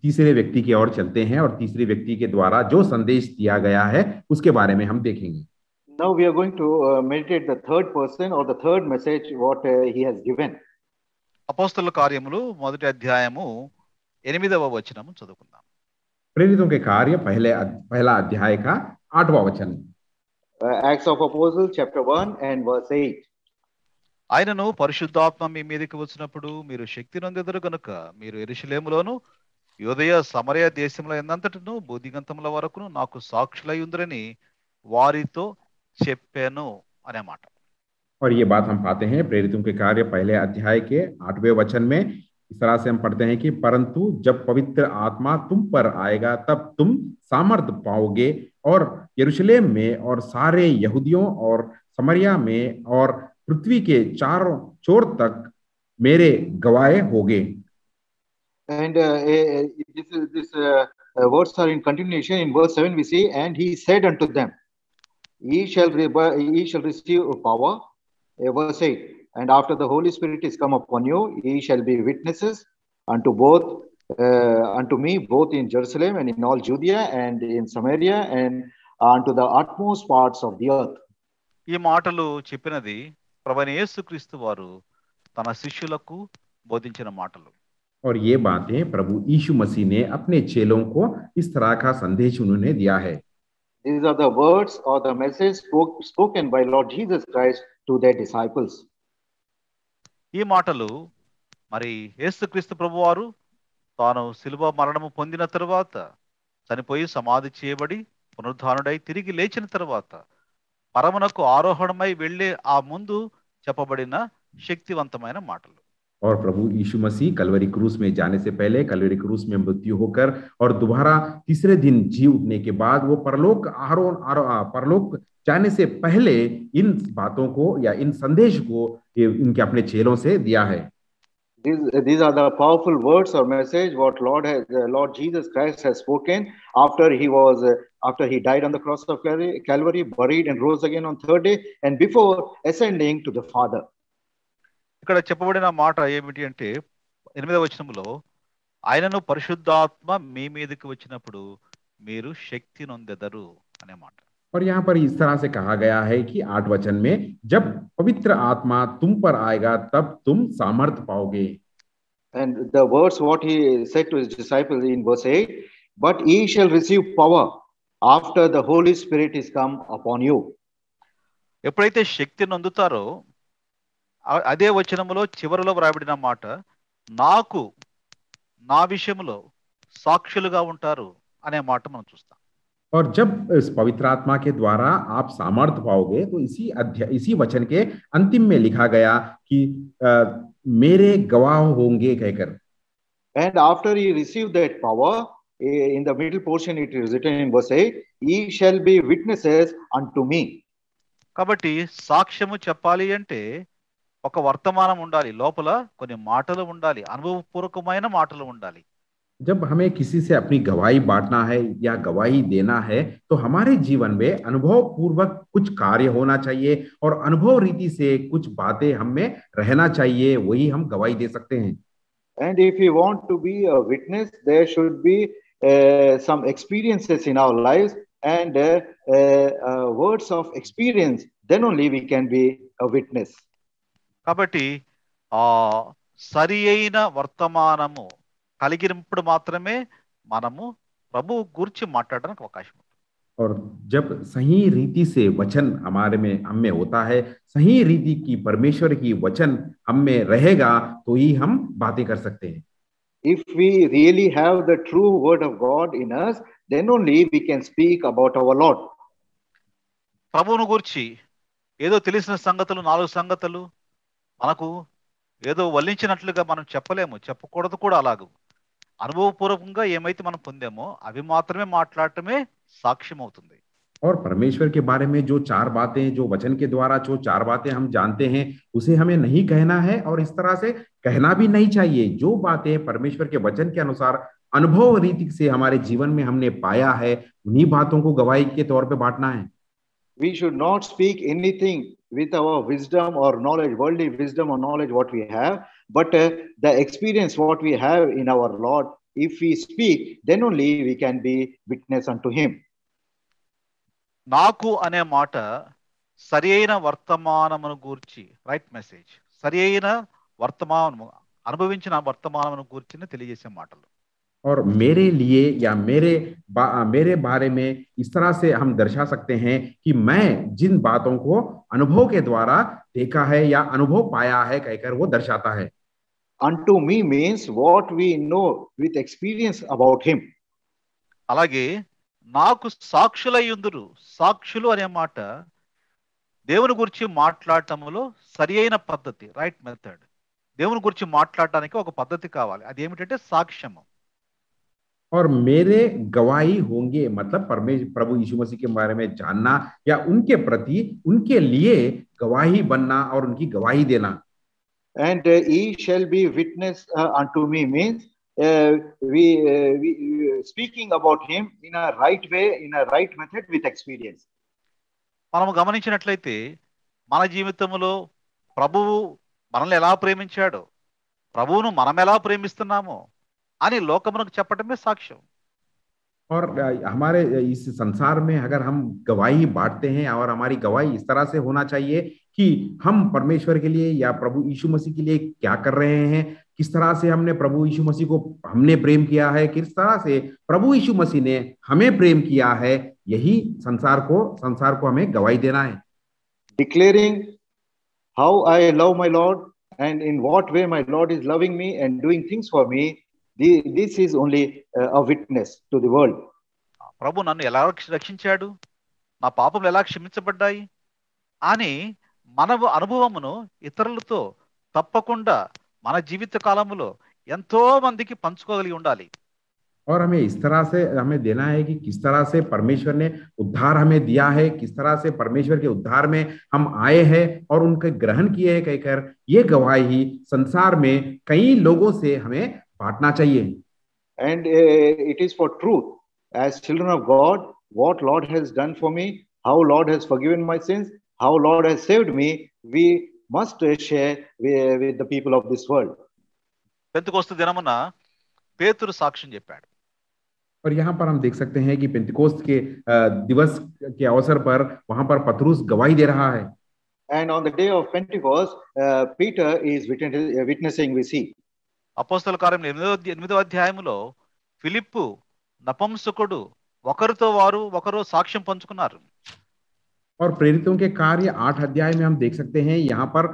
तीसरे व्यक्ति की ओर चलते हैं और तीसरे व्यक्ति के द्वारा जो संदेश दिया गया है उसके बारे में हम देखेंगे. Now we are going to meditate the third person or the third message what he has given. అపోస్తలుల కార్యములు మొదటి అధ్యాయము 8వ వచనము చదువుకుందాం. प्रेरितों के कार्य पहला अध्याय का 8वां वचन. Acts of Apostles chapter 1 and verse 8. ఆయనను పరిశుద్ధాత్మ మీ మీదకి వచ్చినప్పుడు మీరు శక్తి నొందెదరు గనుక మీరు యెరూషలేములోను యూదయ సమరయ దేశముల ఎందంతటను బుద్ధిగంతముల వరకును నాకు సాక్షులై ఉందరని వారితో చెప్పాను అనే మాట. और ये बात हम पाते हैं प्रेरितों के कार्य पहले अध्याय के 8वें वचन में. इस तरह से हम पढ़ते हैं कि परंतु जब पवित्र आत्मा तुम पर आएगा तब तुम सामर्थ्य पाओगे और यरूशलेम में और सारे यहूदियों और समरिया में और पृथ्वी के चारों छोर तक मेरे गवाह होगे. And this words are in continuation. In verse 7 we see, and he said unto them, ye shall receive power. Verse 8, and after the Holy Spirit is come upon you, ye shall be witnesses unto me both in Jerusalem and in all Judea and in Samaria and unto the utmost parts of the earth. ఈ మాటలు చెప్పినది ప్రభువైన యేసుక్రీస్తు వారు తన శిష్యులకు బోధించిన మాటలు. और ये बातें प्रभु यीशु मसीह ने अपने चेलों को इस तरह का संदेश उन्होंने दिया है. These are the words or the message spoken by Lord Jesus Christ to their disciples. ఈ మాటలు మరి యేసుక్రీస్తు ప్రభువారు తాను శిలువ మరణము పొందిన తరువాత, చనిపోయి సమాధి చేయబడి పునరుద్ధానుడై తిరిగి లేచిన తరువాత పరమునకు ఆరోహణమై వెళ్ళే ఆ ముందు చెప్పబడిన శక్తివంతమైన మాటలు. और प्रभु यीशु मसीह कलवरी क्रूस में जाने से पहले, कलवरी क्रूस में मृत्यु होकर और दोबारा तीसरे दिन जी उठने के बाद वो परलोक जाने से पहले इन बातों को या इन संदेश को इनके अपने चेलों से दिया है. These are the powerful words or message what Lord Jesus Christ has spoken after he died on the cross of Calvary, buried and rose again on third day, and before ascending to the Father. ఇక్కడ చెప్పబడిన మాట ఏమిటి అంటే 8వ వచనంలో ఆయనను పరిశుద్ధాత్మ మీ మీదకి వచ్చినప్పుడు మీరు శక్తి నొందెదరు అనే మాట. और यहाँ पर इस तरह से कहा गया है कि 8 वचन में जब पवित्र आत्मा तुम पर आएगा तब तुम सामर्थ्य पाओगे. And the words what he said to his disciples in verse 8, but ye shall receive power after the Holy Spirit is come upon you. ఎప్పుడైతే శక్తి నొందుతారో అదే వచనములో చివరిలో వ్రాయబడిన మాట నాకు నా విషయంలో సాక్షులుగా ఉంటారు అనే మాట మనం చూస్తాం. और जब इस पवित्र आत्मा के द्वारा आप सामर्थ्य पाओगे तो इसी वचन के अंतिम में लिखा गया कि मेरे गवाह होंगे कहकर. And after he received that power, in the middle portion it is written in verse 8, ye shall be witnesses unto me. కాబట్టి సాక్ష్యము చెప్పాలి అంటే ఒక వర్తమానం ఉండాలి, లోపల కొన్ని మాటలు ఉండాలి, అనుభవపూర్వకమైన మాటలు ఉండాలి. जब हमें किसी से अपनी गवाही बांटना है या गवाही देना है तो हमारे जीवन में अनुभव पूर्वक कुछ कार्य होना चाहिए और अनुभव रीति से कुछ बातें हम में रहना चाहिए, वही हम गवाही दे सकते हैं। And if we want to be a witness, there should be some experiences in our lives and words of experience. Then only we can be a witness. కాబట్టి సరి అయిన వర్తమానము కలిగినప్పుడు మాత్రమే మనము ప్రభు గురించి మాట్లాడడానికి అవకాశం ఉంది. और जब सही रीति से वचन हमारे में हम में होता है, सही रीति की परमेश्वर की वचन हम में रहेगा तो ही हम बातें कर सकते हैं। If we really have the true word of God in us, then only we can speak about our Lord. ప్రభువును గురించి ఏదో తెలిసిన సంగతులు, 4 సంగతులు మనకు ఏదో వల్లించినట్లుగా మనం చెప్పలేము, చెప్పకూడదు కూడా. అలాగూ అనుభవపూర్వకంగా ఏమైతే మనం పొందామో అవి మాత్రమే మాట్లాడటమే సాక్ష్యం అవుతుంది. और परमेश्वर के बारे में जो 4 बातें, जो वचन के द्वारा जो 4 बातें हम जानते हैं, उसे हमें नहीं कहना है और इस तरह से कहना भी नहीं चाहिए। जो बातें परमेश्वर के वचन के अनुसार अनुभव रीति से हमारे जीवन में हमने पाया है, उन्हीं बातों को गवाही के तौर पे बांटना है। We should not speak anything with our wisdom or knowledge, worldly wisdom or knowledge what we have, but the experience what we have in our Lord. If we speak, then only we can be witness unto him. నాకు అనే మాట సరి అయిన వర్తమానమును గూర్చి, right message, సరి అయిన వర్తమానము, అనుభవించిన వర్తమానమును గూర్చి తెలియజేసే మాటలు. और मेरे लिए या मेरे बारे में इस तरह से हम दर्शा सकते हैं कि मैं जिन बातों को अनुभव के द्वारा देखा है या अनुभव पाया है कहकर वो दर्शाता है। Unto me means what we know with experience about him. అలాగే నాకు సాక్షులయ్యుందురు. సాక్షులు అనే మాట దేవుని గురించి మాట్లాడటంలో సరి అయిన పద్ధతి, రైట్ మెథడ్. దేవుని గురించి మాట్లాడటానికి ఒక పద్ధతి కావాలి, అది ఏమిటంటే సాక్ష్యము. और मेरे गवाही होंगे मतलब प्रभु यीशु मसीह के बारे में जानना या उनके प्रति उनके लिए गवाही बनना और उनकी गवाही देना। And he shall be witness unto me means we speaking about him in a right way, in a right method with experience. మనము గమనించినట్లయితే మన జీవితంలో ప్రభువు మనల్ని ఎలా ప్రేమించాడో, ప్రభువును మనం ఎలా ప్రేమిస్తున్నామో అని లోకమునకు చెప్పడమే సాక్ష్యం. और हमारे इस संसार में अगर हम गवाही बांटते हैं और हमारी गवाही इस तरह से होना चाहिए कि हम परमेश्वर के लिए या प्रभु यीशु मसीह के लिए क्या कर रहे हैं, किस तरह से हमने प्रभु यीशु मसीह को हमने प्रेम किया है, किस तरह से प्रभु यीशु मसीह ने हमें प्रेम किया है, यही संसार को हमें गवाही देना है। Declaring how I love my Lord and in what way my Lord is loving me and doing things for me, this is only a witness to the world. ప్రభు నన్ను ఎలా రక్షించాడు, నా పాపములు ఎలా క్షమించబడ్డాయి అని మన అనుభవమును ఇతరులతో తప్పకుండా మన జీవిత కాలంలో ఎంతో మందికి పంచుకోగలిగి ఉండాలి. और हमें इस तरह से हमें देना है कि किस तरह से परमेश्वर ने उद्धार हमें दिया है, किस तरह से परमेश्वर के उद्धार में हम आए हैं और उनके ग्रहण किए हैं कहकर ये गवाही संसार में कई लोगों से हमें बांटना चाहिए। And it is for truth. As children of God, what Lord has done for me, how Lord has forgiven my sins, how Lord has saved me, we must share with the people of this world. Pentecost దినమున పేతురు సాక్ష్యం చెప్పాడు. और यहाँ पर हम देख सकते हैं कि पेंतिकोस्त के दिवस के अवसर पर वहां पर पतरुस गवाही दे रहा है। And on the day of Pentecost, Peter is witnessing, we see. అపోస్తల కార్యం 8వ అధ్యాయములో ఫిలిప్పు నపుంసకుడు ఒకరితో ఒకరు సాక్ష్యం పంచుకున్నారు. और प्रेरितों के कार्य 8 अध्याय में हम देख सकते हैं यहाँ पर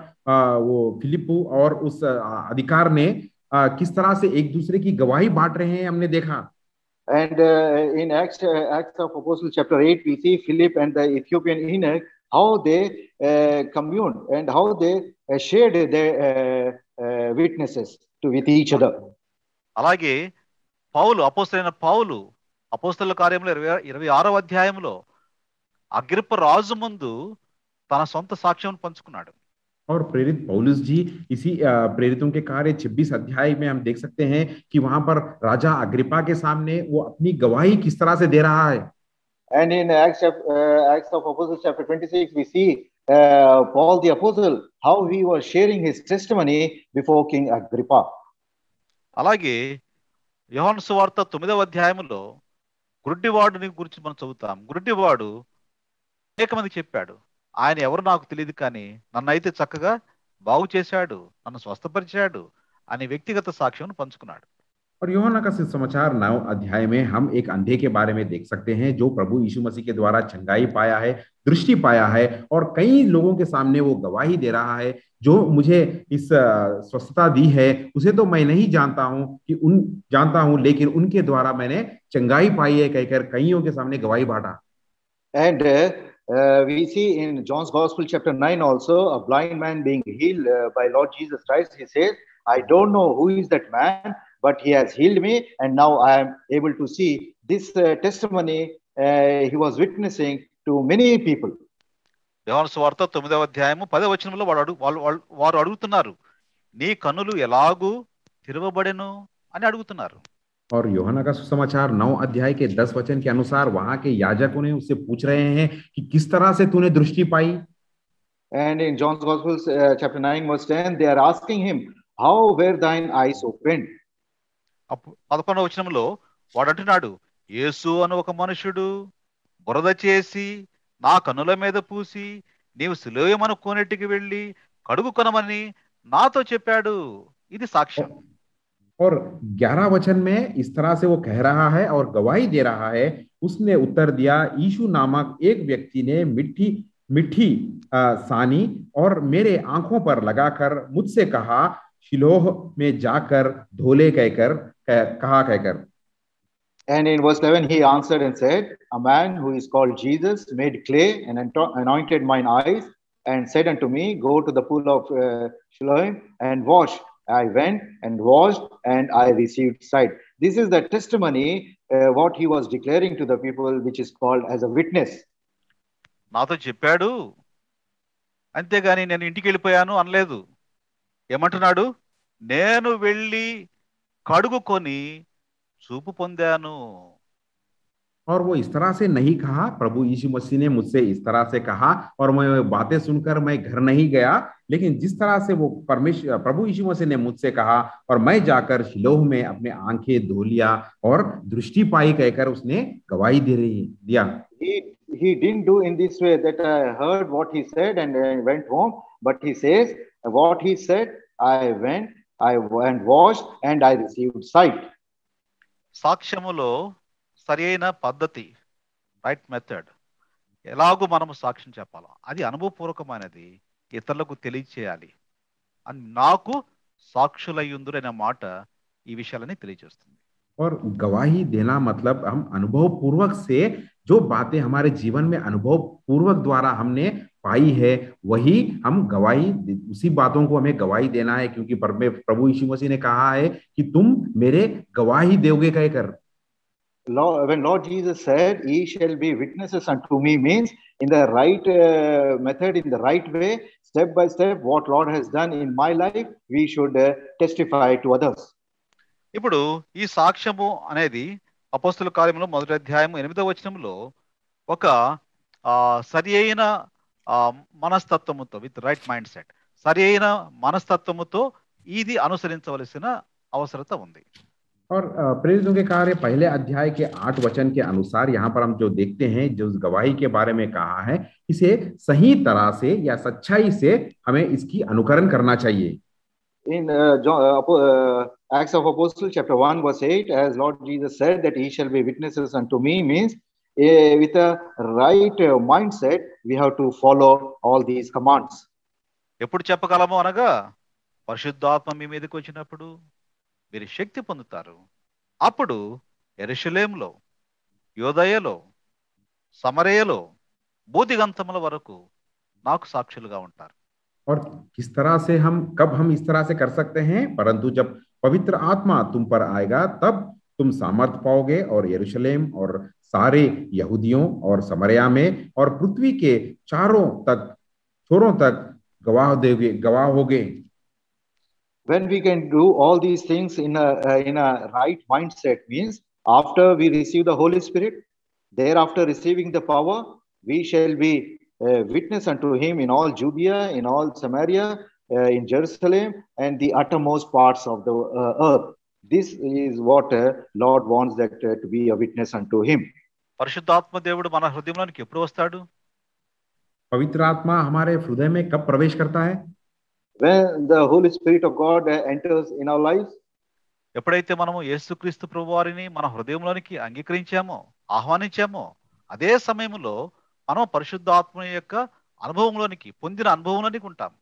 वो फिलिप्पु और उस अधिकार ने किस तरह से एक दूसरे की गवाही बांट रहे हैं, हमने देखा। And in Acts of Apostles chapter 8, we see Philip and the Ethiopian eunuch, how they communed and how they shared their witnesses with each other. అలాగే అపోస్తలైన పౌలు అపోస్తల కార్యములు 26వ అధ్యాయంలో అగ్రిప్ప రాజు ముందు తన సొంత సాక్ష్యం పంచుకున్నాడు. और प्रेरित पौलुस जी इसी प्रेरितों के कार्य 26 अध्याय में हम देख सकते हैं कि वहां पर राजा अग्रिपा के सामने वो अपनी गवाही किस तरह से दे रहा है। And in Acts of Apostles chapter 26, we see Paul the Apostle, how he was sharing his testimony before King Agrippa. అలాగే యోహాను సువార్త 9వ అధ్యాయంలో గుడ్డివాడుని గురించి మనం చదువుతాం. గుడ్డివాడు అనేక మంది చెప్పాడు, ఆయన ఎవరు నాకు తెలియదు, కానీ నన్ను అయితే చక్కగా బాగు చేశాడు, నన్ను స్వస్థపరిచాడు అని వ్యక్తిగత సాక్ష్యం పంచుకున్నాడు. और यूहन्ना का सुसमाचार 9 अध्याय में हम एक अंधे के बारे में देख सकते हैं जो प्रभु यीशु मसीह के द्वारा चंगाई पाया है, दृष्टि पाया है, और कई लोगों के सामने वो गवाही दे रहा है, जो मुझे इस स्वस्थता दी है उसे तो मैं नहीं जानता हूं लेकिन उनके द्वारा मैंने चंगाई पाई है कहकर कईयों के सामने गवाही बांटा। And we see in John's Gospel chapter 9 also, a blind man being healed by Lord Jesus Christ. He says, I don't know who is that man, but he has healed me, and now I am able to see. This testimony he was witnessing to many people. యోహాను సువార్త 9వ అధ్యాయము 10వ వచనంలో వారు అడుగుతున్నారు, నీ కన్నులు ఎలాగూ తెరవబడెను అని అడుగుతున్నారు. और यूहन्ना का सुसमाचार 9 अध्याय के 10 वचन के अनुसार वहां के याजकों ने उससे पूछ रहे हैं कि किस तरह से तूने दृष्टि पाई। And in John's Gospel chapter 9 verse 10, they are asking him, how were thine eyes opened? 11వ వచనంలో వాడు అంటున్నాడు, యేసు అను ఒక మనుషుడు బురద చేసి నా కన్నుల మీద పూసి నీవు సిలువమను కోనేటికి వెళ్ళి కడుగు కొనమని నాతో చెప్పాడు. ఇది సాక్ష్యం. और 11 वचन में इस तरह से वो कह रहा है और गवाही दे रहा है, उसने उत्तर दिया, यीशु नामक एक व्यक्ति ने मिट्टी सानी और मेरे आंखों पर लगाकर मुझसे कहा, शिलोह में जाकर धोले कहकर. And in verse 11 he answered and said, a man who is called Jesus made clay and anointed mine eyes and said unto me, go to the pool of Siloam and wash. I went and washed and I received sight. This is the testimony what he was declaring to the people, which is called as a witness. నాతో చెప్పాడు, అంతేగాని నేను ఇంటికి వెళ్ళిపోయాను అనలేదు. ఏమంటున్నాడు, నేను వెళ్ళి కడుగుకొని చూపు పొందాను. और वो इस तरह से नहीं कहा, प्रभु यीशु मसीह ने मुझसे इस तरह से कहा और मैं बातें सुनकर मैं घर नहीं गया, लेकिन जिस तरह से वो प्रभु यीशु मसीह ने मुझसे कहा और मैं जाकर शिलोह में अपने आंखें धो लिया और दृष्टि पाई कहकर उसने गवाही दिया. He didn't do in this way that I heard what he said and I went home, but he says what he said, I went and washed and I received sight. సాక్ష్యములో సరైన పద్ధతి, రైట్ మెథడ్, ఎలాగూ మనము సాక్ష్యం చెప్పాలి, అది అనుభవపూర్వకమైనది, ఇతరులకు తెలియచేయాలి అని నాకు సాక్షులయ్యుందురు అనే మాట ఈ విషయాలని తెలియజేస్తుంది. और गवाही देना मतलब हम अनुभव पूर्वक से जो बातें हमारे जीवन में अनुभव पूर्वक द्वारा हमने पाई है वही हम गवाही, उसी बातों को हमें गवाही देना है, क्योंकि प्रभु यीशु मसीह ने कहा है कि तुम मेरे गवाही दोगे कहकर. When Lord Jesus said, ye shall be witnesses unto me, means in the right method, in the right way, step by step, what Lord has done in my life, we should testify to others. ఇప్పుడు ఈ సాక్ష్యము అనేది అపోస్తలుల కార్యములో 1వ అధ్యాయం 8వ వచనంలో ఒక సరి అయిన మనస్తత్వముతో, విత్ రైట్ మైండ్ సెట్, సరి అయిన మనస్తత్వముతో ఇది అనుసరించవలసిన అవసరత ఉంది. और प्रेरितों के कार्य 1 अध्याय के 8 वचन के अनुसार यहाँ पर हम जो देखते हैं, जो गवाही के बारे में कहा है, इसे सही तरह से या सच्चाई से हमें इसकी अनुकरण करना चाहिए. In Acts of Apostles chapter 1 verse 8, as Lord Jesus said that he shall be witnesses unto me, means with a right mindset we have to follow all these commands. ఎప్పుడు చెప్పగలము అనగా, పరిశుద్ధాత్మ మీ మీదకి వచ్చినప్పుడు మీరు శక్తి పొందుతారు, అప్పుడు యెరూషలేములో, యోదయలో, సమరయలో, బూదిగంతముల వరకు నాకు సాక్షులుగా ఉంటారు. और किस तरह से कब हम इस तरह से कर सकते हैं, परंतु जब पवित्र आत्मा तुम पर आएगा तब तुम सामर्थ्य पाओगे और यरूशलेम और सारे यहूदियों और समरया में और पृथ्वी के चारों छोरों तक गवाह होगे। When we can do all these things in a right mindset means after we receive the Holy Spirit, thereafter receiving the power, we shall be witness unto him in all Judea, in all Samaria, in Jerusalem, and the uttermost parts of the earth. This is what Lord wants that to be a witness unto him. పరిశుద్ధాత్మ దేవుడు మన హృదయంలోనికి ఎప్పుడు వస్తాడు? पवित्र आत्मा हमारे हृदय में कब प्रवेश करता है? When the Holy Spirit of God enters in our lives, ఎప్పుడైతే మనము యేసుక్రీస్తు ప్రభువారిని మన హృదయంలోనికి అంగీకరించామో, ఆహ్వానించామో, అదే సమయంలో మనం పరిశుద్ధాత్మ యొక్క అనుభవంలోనికి, పొందిన అనుభవంలోనికి ఉంటాం.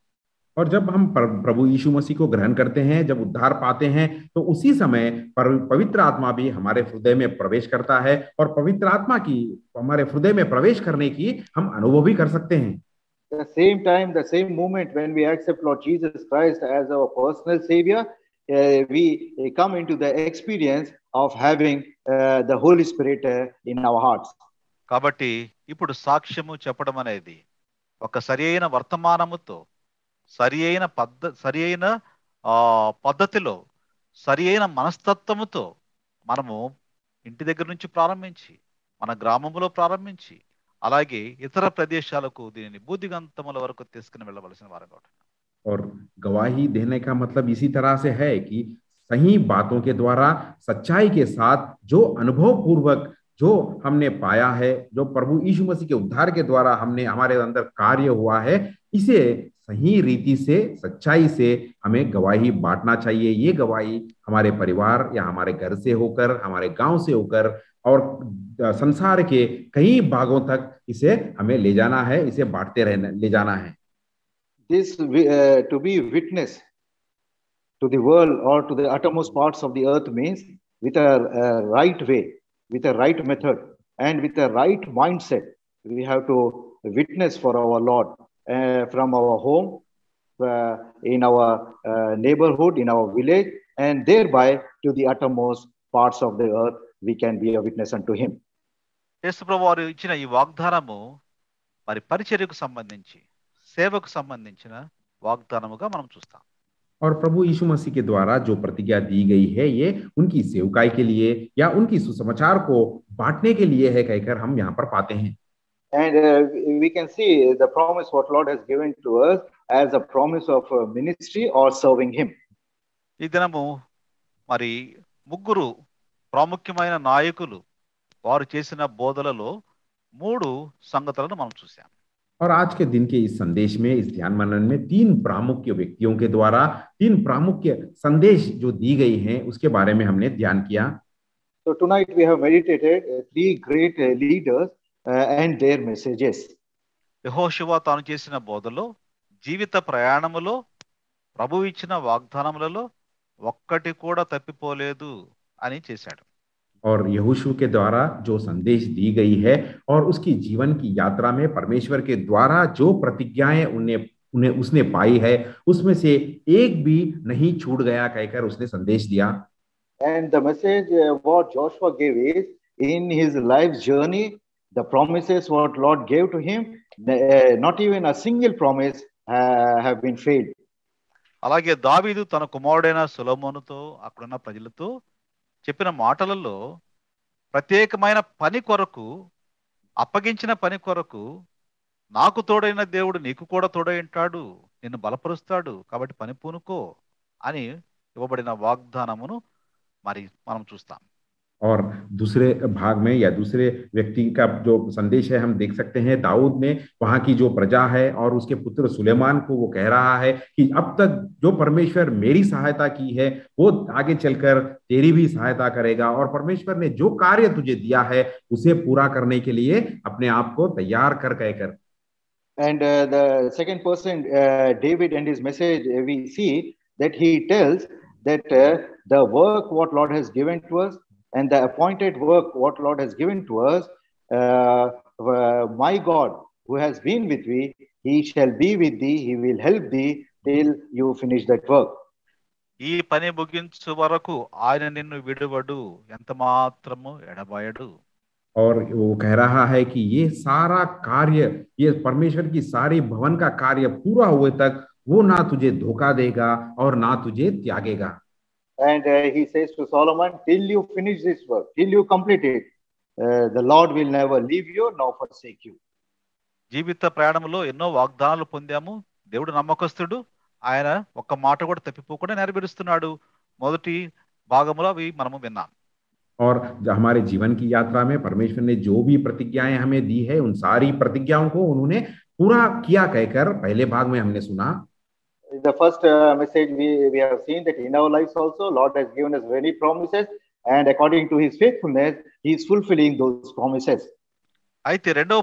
और जब हम प्रभु यीशु मसीह को ग्रहण करते हैं, जब उद्धार पाते हैं, तो उसी समय पवित्र आत्मा भी हमारे हृदय में प्रवेश करता है और पवित्र आत्मा की हमारे हृदय में प्रवेश करने की हम अनुभव भी कर सकते हैं. the same time, the same moment when we accept Lord Jesus Christ as our personal Savior, we come into the experience of having the Holy Spirit in our hearts. కాబట్టి ఇప్పుడు సాక్ష్యము చెప్పడం అనేది ఒక సరియైన వర్తమానముతో, సరియైన పద్ధతిలో, సరియైన మనస్తత్వముతో మనము ఇంటి దగ్గర నుంచి ప్రారంభించి, మన గ్రామంలో ప్రారంభించి, అలాగే ఇతర ప్రదేశాలకు దీనిని బూదిగంతముల వరకు తీసుకుని వెళ్ళవలసిన వారు. और गवाही देने का मतलब इसी तरह से है कि सही बातों के द्वारा, सच्चाई के साथ, जो अनुभव पूर्वक जो हमने पाया है, जो प्रभु यीशु मसीह के उद्धार के द्वारा हमने हमारे अंदर कार्य हुआ है, इसे सही रीति से, सच्चाई से हमें गवाही बांटना चाहिए. ये गवाही हमारे परिवार या हमारे घर से होकर, हमारे गांव से होकर और संसार के कई भागों तक इसे हमें ले जाना है, इसे बांटते ले जाना है. This to be witness to the world or to the uttermost parts of the earth means with a right way, with a right method, and with a right mindset. We have to witness for our Lord from our home, in our neighborhood, in our village, and thereby to the uttermost parts of the earth, we can be a witness unto him. యేసు ప్రభువారు ఇచ్చిన ఈ వాగ్దానము మరి పరిచర్యకు సంబంధించి, సేవకు సంబంధించిన వాగ్దానముగా మనం చూస్తాం. और प्रभु यीशु मसीह के द्वारा जो प्रतिज्ञा दी गई है, ये उनकी सेवकाई के लिए या उनकी सुसमाचार को बांटने के लिए है कहकर हम यहाँ पर पाते हैं. And we can see the promise what Lord has given to us as a promise of ministry or serving him. ఈ దినము మరి ముగ్గురు ప్రాముఖ్యమైన నాయకులు వారు చేసిన బోధలలో 3 సంగతులను మనం చూసాం. और आज के दिन के इस संदेश में, इस ध्यान मनन में 3 प्रामुख्य व्यक्तियों के द्वारा 3 प्रामुख्य संदेश जो दी गई हैं, उसके बारे में हमने ध्यान किया. So tonight we have meditated 3 great leaders and their messages. యెహోషువ తాను చేసిన బోధలో, జీవిత ప్రయాణములో, ప్రభువు ఇచ్చిన వాగ్దానములలో ఒక్కటి కూడా తప్పిపోలేదు అని చేశాడు. और यहोशू के द्वारा जो संदेश दी गई है और उसकी जीवन की यात्रा में परमेश्वर के द्वारा जो प्रतिज्ञाएं उन्हें उसने पाई है, उसमें से एक भी नहीं छूट गया कहकर उसने संदेश दिया. And the message what Joshua gave is, in his life's journey, the promises what Lord gave to him, not even a single promise have been failed. అలాగే దావీదు తన కుమారుడైన సొలొమోనుతో, అక్కడున్న ప్రజలతో చెప్పిన మాటలలో ప్రత్యేకమైన పని కొరకు, అప్పగించిన పని కొరకు, నాకు తోడైన దేవుడు నీకు కూడా తోడై ఉంటాడు, నిన్ను బలపరుస్తాడు, కాబట్టి పని పూనుకో అని ఇవ్వబడిన వాగ్దానమును మరి మనం చూస్తాం. और दूसरे भाग में या दूसरे व्यक्ति का जो संदेश है, हम देख सकते हैं दाऊद ने वहां की जो प्रजा है और उसके पुत्र सुलेमान को वो कह रहा है कि अब तक जो परमेश्वर मेरी सहायता की है, वो आगे चलकर तेरी भी सहायता करेगा और परमेश्वर ने जो कार्य तुझे दिया है उसे पूरा करने के लिए अपने आप को तैयार कर कहकर. And the second person, David, and his message, we see that he tells that the work what Lord has given to us, and the appointed work what Lord has given to us, my God who has been with thee, he shall be with thee, he will help thee till you finish that work. ఈ పని ముగించు వరకు ఆయన నిన్ను విడువడు, ఎంత మాత్రము ఎడబాయడు. और वो कह रहा है कि ये सारा कार्य, ये परमेश्वर की सारी भवन का कार्य पूरा हुए तक वो ना तुझे धोखा देगा और ना तुझे त्यागेगा। And he says to Solomon, till you finish this work, till you complete it, the Lord will never leave you nor forsake you. జీవిత ప్రయాణంలో ఎన్నో వాగ్దానాలు పొందాము. దేవుడు నమ్మకస్తుడు. ఆయన ఒక్క మాట కూడా తప్పిపోకుండా నెరవేరుస్తున్నాడు. మొదటి భాగంలో అవి మనము విన్నాం. और हमारे जीवन की यात्रा में परमेश्वर ने जो भी प्रतिज्ञाएं हमें दी है, उन सारी प्रतिज्ञाओं को उन्होंने पूरा किया कहकर पहले भाग में हमने सुना। In the first message, we have seen that in our lives also, Lord has given us many promises, and according to His faithfulness, He is fulfilling those promises. అయితే రెండవ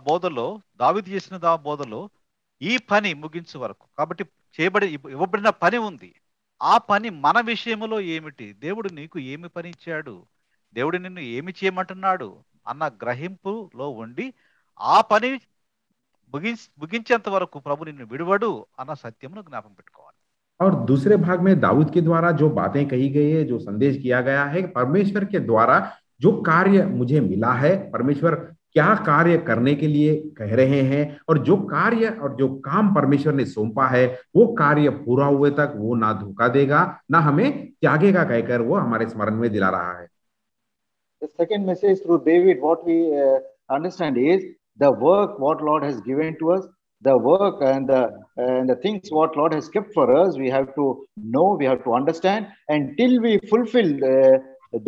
బోధలో దావీదు చేసిన బోధలో ఈ పని ముగించే వరకు, కాబట్టి ఇవ్వబడిన పని ఉంది. ఆ పని మన విషయంలో ఏమిటి, దేవుడు నీకు ఏమి పని ఇచ్చాడు, దేవుడు నిన్ను ఏమి చేయమంటున్నాడు అన్న గ్రహింపులో ఉండి ఆ పని ముగించేంత వరకు ప్రభు నిన్ను విడువడు అన్న సత్యమును జ్ఞాపకం పెట్టుకోవాలి. और दूसरे भाग में दाऊद के द्वारा जो बातें कही गई है, जो संदेश किया गया है, परमेश्वर के द्वारा जो कार्य मुझे मिला है, परमेश्वर क्या कार्य करने के लिए कह रहे हैं, और जो कार्य और जो काम परमेश्वर ने सौंपा है वो कार्य पूरा हुए तक वो ना धोखा देगा ना हमें त्यागेगा कहकर वो हमारे स्मरण में दिला रहा है। The second message through David, what we understand is the work what Lord has given to us, the work and the things what Lord has kept for us, we have to know, we have to understand, until we fulfill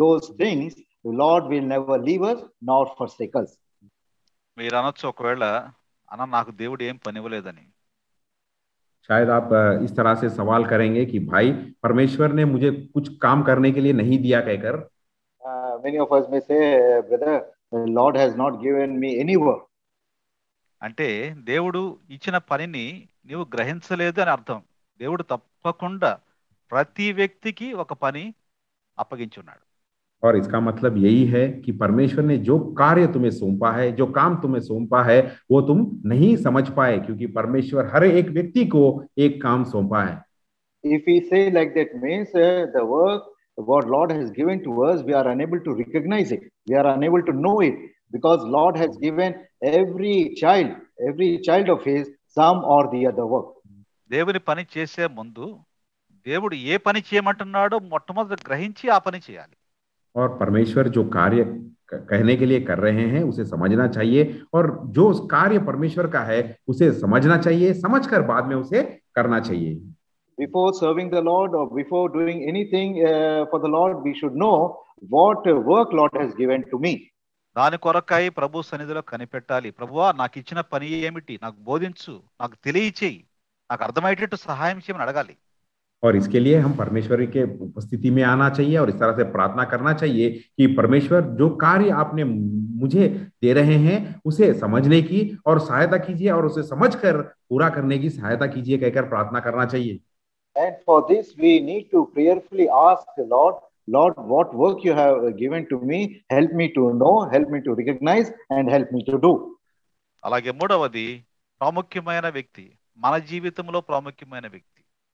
those things, the Lord will never leave us nor forsake us. మీరు అనొచ్చు ఒకవేళ అన్న నాకు దేవుడు ఏం పని ఇవ్వలేదని. शायद आप इस तरह से सवाल करेंगे कि भाई परमेश्वर ने मुझे कुछ काम करने के लिए नहीं दिया कहकर। Many of us may say, brother, the Lord has not given me any work. అంటే దేవుడు ఇచ్చిన పనిని నీవు గ్రహించలేదు అని అర్థం. దేవుడు తప్పకుండా ప్రతి వ్యక్తికి ఒక పని అప్పగించున్నాడు. और इसका मतलब यही है कि परमेश्वर ने जो कार्य तुम्हें सौंपा है, जो काम तुम्हें सौंपा है, वो तुम नहीं समझ पाए, क्योंकि परमेश्वर हर एक व्यक्ति को एक काम सौंपा है। If we say like that means the work what Lord has given to us, we are unable to recognize it. We are unable to know it, because Lord has given every child of His some or the other work. దేవుని పని చేసే ముందు దేవుడు ఏ పని చేయమంటున్నాడో మొట్టమొదటి గ్రహించి ఆ పని చేయాలి. और परमेश्वर जो कार्य कहने के लिए कर रहे हैं उसे समझना चाहिए, और जो कार्य परमेश्वर का है उसे समझना चाहिए, समझकर बाद में उसे करना चाहिए। Before serving the Lord or before doing anything for the Lord, we should know what work Lord has given to me. దాని కొరకై ప్రభు సన్నిధిలో కనిపెట్టాలి. ప్రభువా నాకు ఇచ్చిన పని ఏమిటి, నాకు బోధించు, నాకు తెలియచేయి, నాకు అర్థమయ్యేటట్టు సహాయం చేయమని అడగాలి. और इसके लिए हम परमेश्वर के उपस्थिति में आना चाहिए और इस तरह से प्रार्थना करना चाहिए कि परमेश्वर जो कार्य आपने मुझे दे रहे हैं उसे समझने की और सहायता कीजिए, और उसे समझकर पूरा करने की सहायता कीजिए कहकर प्रार्थना करना चाहिए। And for this we need to prayerfully ask the Lord, what work you have given to me, help me to know, help me to recognize, and help me to do. అలాగే మూడవది, ప్రాముఖ్యమైన వ్యక్తి, మన జీవితంలో ప్రాముఖ్యమైన వ్యక్తి,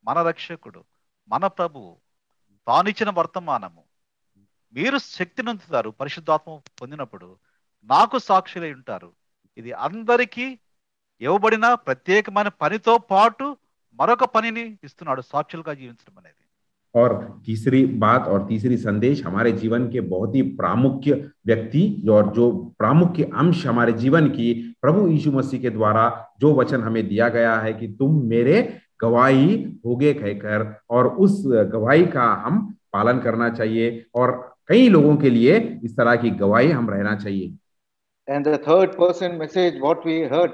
మన రక్షకుడు, మన ప్రభువు, తానిచ్చిన వర్తమానము. మీరు శక్తి నొందుతారు పరిశుద్ధాత్మ పొందినప్పుడు, నాకు సాక్షులై ఉంటారు. ఇది అందరికీ ఇవ్వబడిన ప్రత్యేకమైన పనితో పాటు మరొక పనిని ఇస్తున్నాడు, సాక్షులుగా జీవించడం అనేది. और तीसरी बात और तीसरी संदेश, हमारे जीवन के बहुत ही प्रामुख्य व्यक्ति और जो प्रामुख्य अंश हमारे जीवन की प्रभु यीशु मसीह के द्वारा जो वचन हमें दिया गया है कि तुम मेरे गवाही होगे कहकर, और उस गवाही का हम पालन करना चाहिए, और कई लोगों के लिए इस तरह की गवाही हम रहना चाहिए। And the third person message what we heard,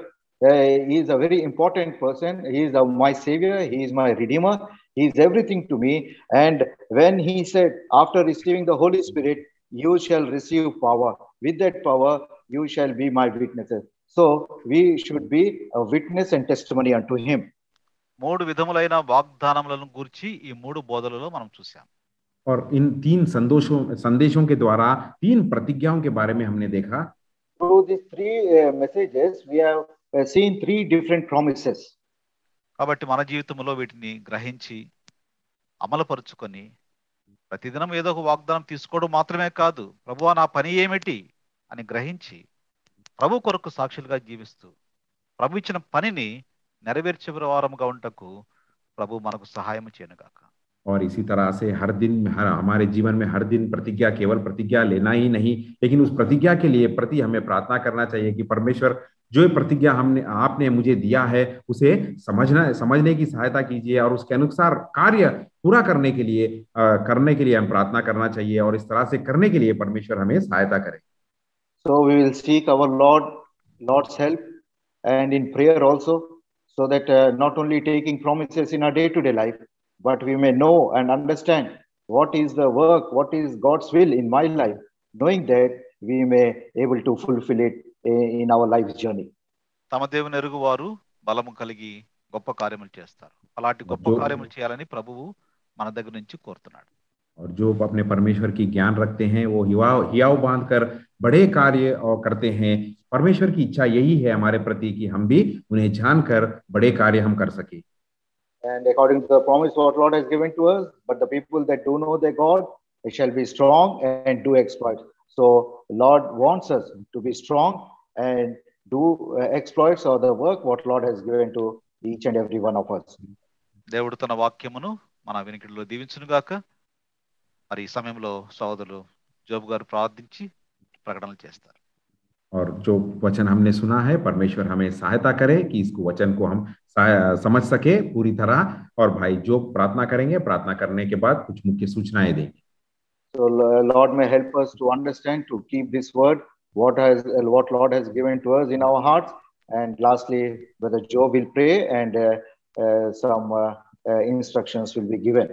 he is a very important person. He is my savior, he is my redeemer, he is everything to me. And when he said, after receiving the Holy Spirit, you shall receive power, with that power you shall be my witnesses. So we should be a witness and testimony unto him. మూడు విధములైన వాగ్దానములను గురించి ఈ మూడు బోధలలో మనం చూసాం. और इन तीन संदेशों के द्वारा तीन प्रतिज्ञाओं के बारे में हमने देखा। Through these three messages, we have seen three different promises. కాబట్టి మన జీవితంలో వీటిని గ్రహించి అమలుపరుచుకొని ప్రతిదినం ఏదో ఒక వాగ్దానం తీసుకోవడం మాత్రమే కాదు, ప్రభువా నా పని ఏమిటి, అని గ్రహించి ప్రభు కొరకు సాక్షులుగా జీవిస్తూ ప్రభు ఇచ్చిన పనిని నెరవేర్చే వారముగా ఉంటకు ప్రభు మనకు సహాయం చేయనుగాక. और इसी तरह से हर दिन हमारे जीवन में हर दिन प्रतिज्ञा, केवल प्रतिज्ञा लेना ही नहीं, लेकिन उस प्रतिज्ञा के लिए प्रति हमें प्रार्थना करना चाहिए कि परमेश्वर जो प्रतिज्ञा आपने मुझे दिया है उसे समझने की सहायता कीजिए और उसके अनुसार कार्य पूरा करने के लिए हम प्रार्थना करना चाहिए और इस तरह से करने के लिए परमेश्वर हमें सहायता करे. So we will seek our Lord's help and in prayer also, so that not only taking promises in our day-to-day life, but we may know and understand what is the work, what is God's will in my life, knowing that we may able to fulfill it in our life's journey. తమ దేవుని ఎరుగు వారు బలము కలిగి గొప్ప కార్యములు చేస్తారు. అలాంటి గొప్ప కార్యములు చేయాలని ప్రభువు మన దగ్గర నుంచి కోరుతున్నాడు. और जो अपने परमेश्वर की ज्ञान रखते हैं वो हियाव बांधकर बड़े कार्य और करते हैं. परमेश्वर की इच्छा यही है हमारे प्रति कि हम भी उन्हें जानकर बड़े कार्य हम कर सके. And according to the promise what Lord has given to us, but the people that do know their God, they shall be strong and do exploits. So Lord wants us to be strong and do exploits or the work what Lord has given to each and every one of us. దేవుడు తన వాక్యమును మన వినికిడిలో దీవించునుగాక. మరి ఈ సమయంలో సోదరులు జోబు గారు ప్రార్థించి ప్రకటనలు చేస్తారు. और जो वचन हमने सुना है परमेश्वर हमें सहायता करे कि इसको वचन को हम समझ सके पूरी तरह. और भाई जो प्रार्थना करेंगे, प्रार्थना करने के बाद कुछ मुख्य सूचनाएं देंगे. So Lord may help us to understand, to keep this word, what Lord has given to us in our hearts. And lastly, Brother Joe will pray and some instructions will be given.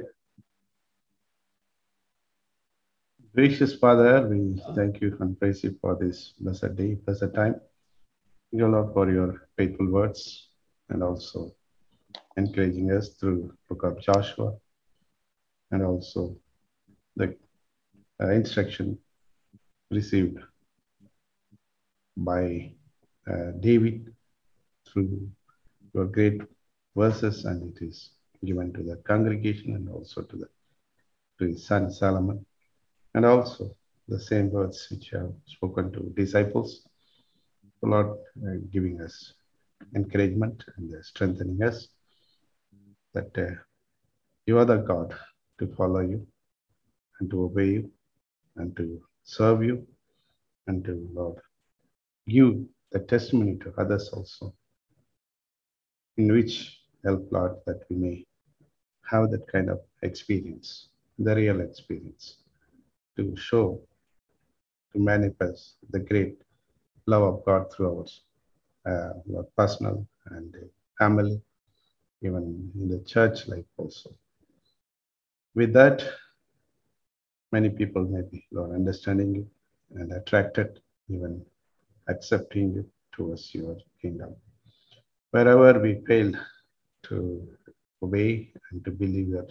Gracious Father, we thank you and praise you for this blessed day, blessed time. Thank you, Lord, for your faithful words and also encouraging us through book of Joshua and also the instruction received by David through your great verses, and it is given to the congregation and also to his son Solomon. And also the same words which have spoken to disciples, the Lord giving us encouragement and strengthening us that you are the God to follow you and to obey you and to serve you and to, Lord, give the testimony to others also, in which help, Lord, that we may have that kind of experience, the real experience, to show, to manifest the great love of God through our personal and family, even in the church life also. With that, many people may be, Lord, understanding you and attracted, even accepting you towards your kingdom. Wherever we failed to obey and to believe your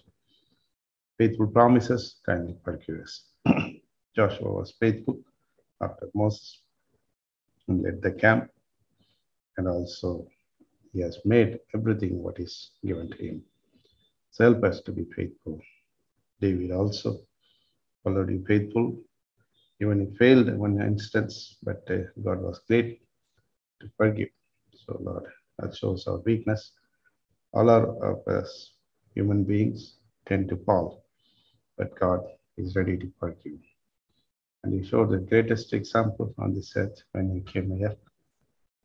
faithful promises, kindly forgive us. Joshua was faithful after Moses and led the camp, and also he has made everything what is given to him. So help us to be faithful. David also followed you faithful, even he failed in one instance, but God was great to forgive. So Lord, that shows our weakness. All of us human beings tend to fall, but God is ready to forgive. And he showed the greatest example on this earth when he came here,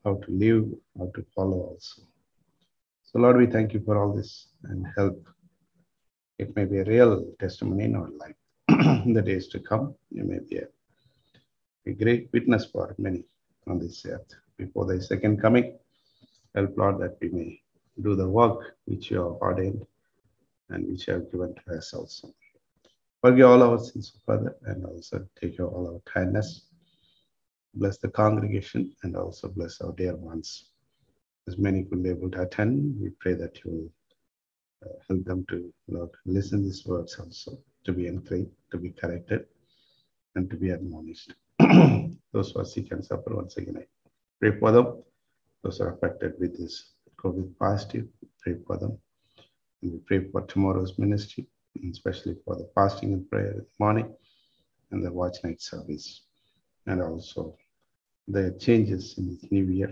how to live, how to follow also. So Lord, we thank you for all this and help. It may be a real testimony in our life. In the days to come, you may be a great witness for many on this earth. Before the second coming, help, Lord, that we may do the work which you have ordained and which you have given to us also. Forgive all our sins, Father, and also take all our kindness. Bless the congregation and also bless our dear ones. As many could be able to attend, we pray that you will help them to, Lord, listen these words also, to be encouraged, to be corrected, and to be admonished. Those who are sick and suffer, once again, I pray for them. Those who are affected with this COVID positive, pray for them. And we pray for tomorrow's ministry, especially for the fasting and prayer in the morning and the watch night service. And also the changes in this new year,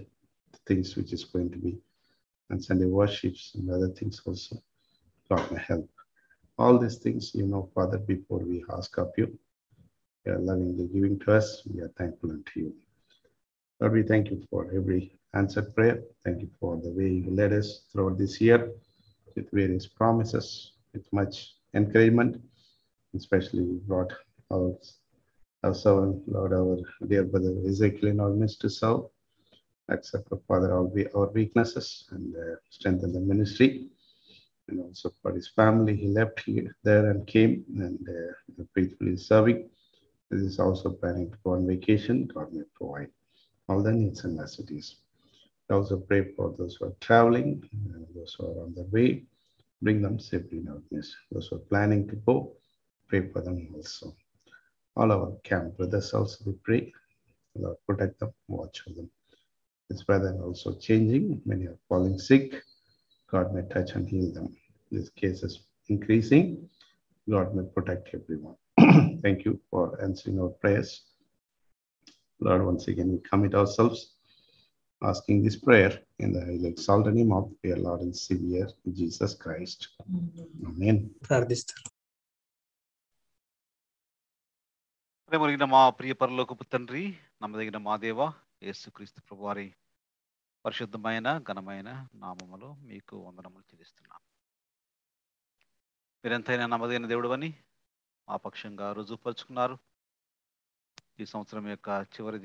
the things which is going to be, and Sunday worships and other things also. God may help. All these things, Father, before we ask of you, you are lovingly giving to us. We are thankful unto you. Lord, we thank you for every answered prayer. Thank you for the way you led us throughout this year with various promises, with much encouragement. Especially we brought our servant, Lord, our dear brother Ezekiel in our midst to serve. Accept, Father, all our weaknesses and strengthen the ministry. And also for his family, he left here, there and came and faithfully serving. This is also planning to go on vacation. God may provide all the needs and necessities. I also pray for those who are traveling, those who are on the way. Bring them safely in our midst. Those who are planning to go, pray for them also. All our camp brothers also we pray. Lord, protect them, watch for them. This weather also changing. Many are falling sick. God may touch and heal them. This case is increasing. God may protect everyone. Thank you for answering our prayers. Lord, once again, we commit ourselves, asking this prayer in the highly exalted name of our Lord and Savior, Jesus Christ. Amen. ప్రార్థిస్తారు. ప్రేమలిగిన మా ప్రియ పరలోకపు తండ్రి, నమ్మదగిన మా దేవ యేసుక్రీస్తు ప్రభువారి పరిశుద్ధమైన ఘనమైన నామములో మీకు వందనములు చెల్లిస్తున్నాం. మీరెంతైనా నమ్మదగిన దేవుడు అని మా పక్షంగా రుజువుపరుచుకున్నారు. ఈ సంవత్సరం యొక్క చివరి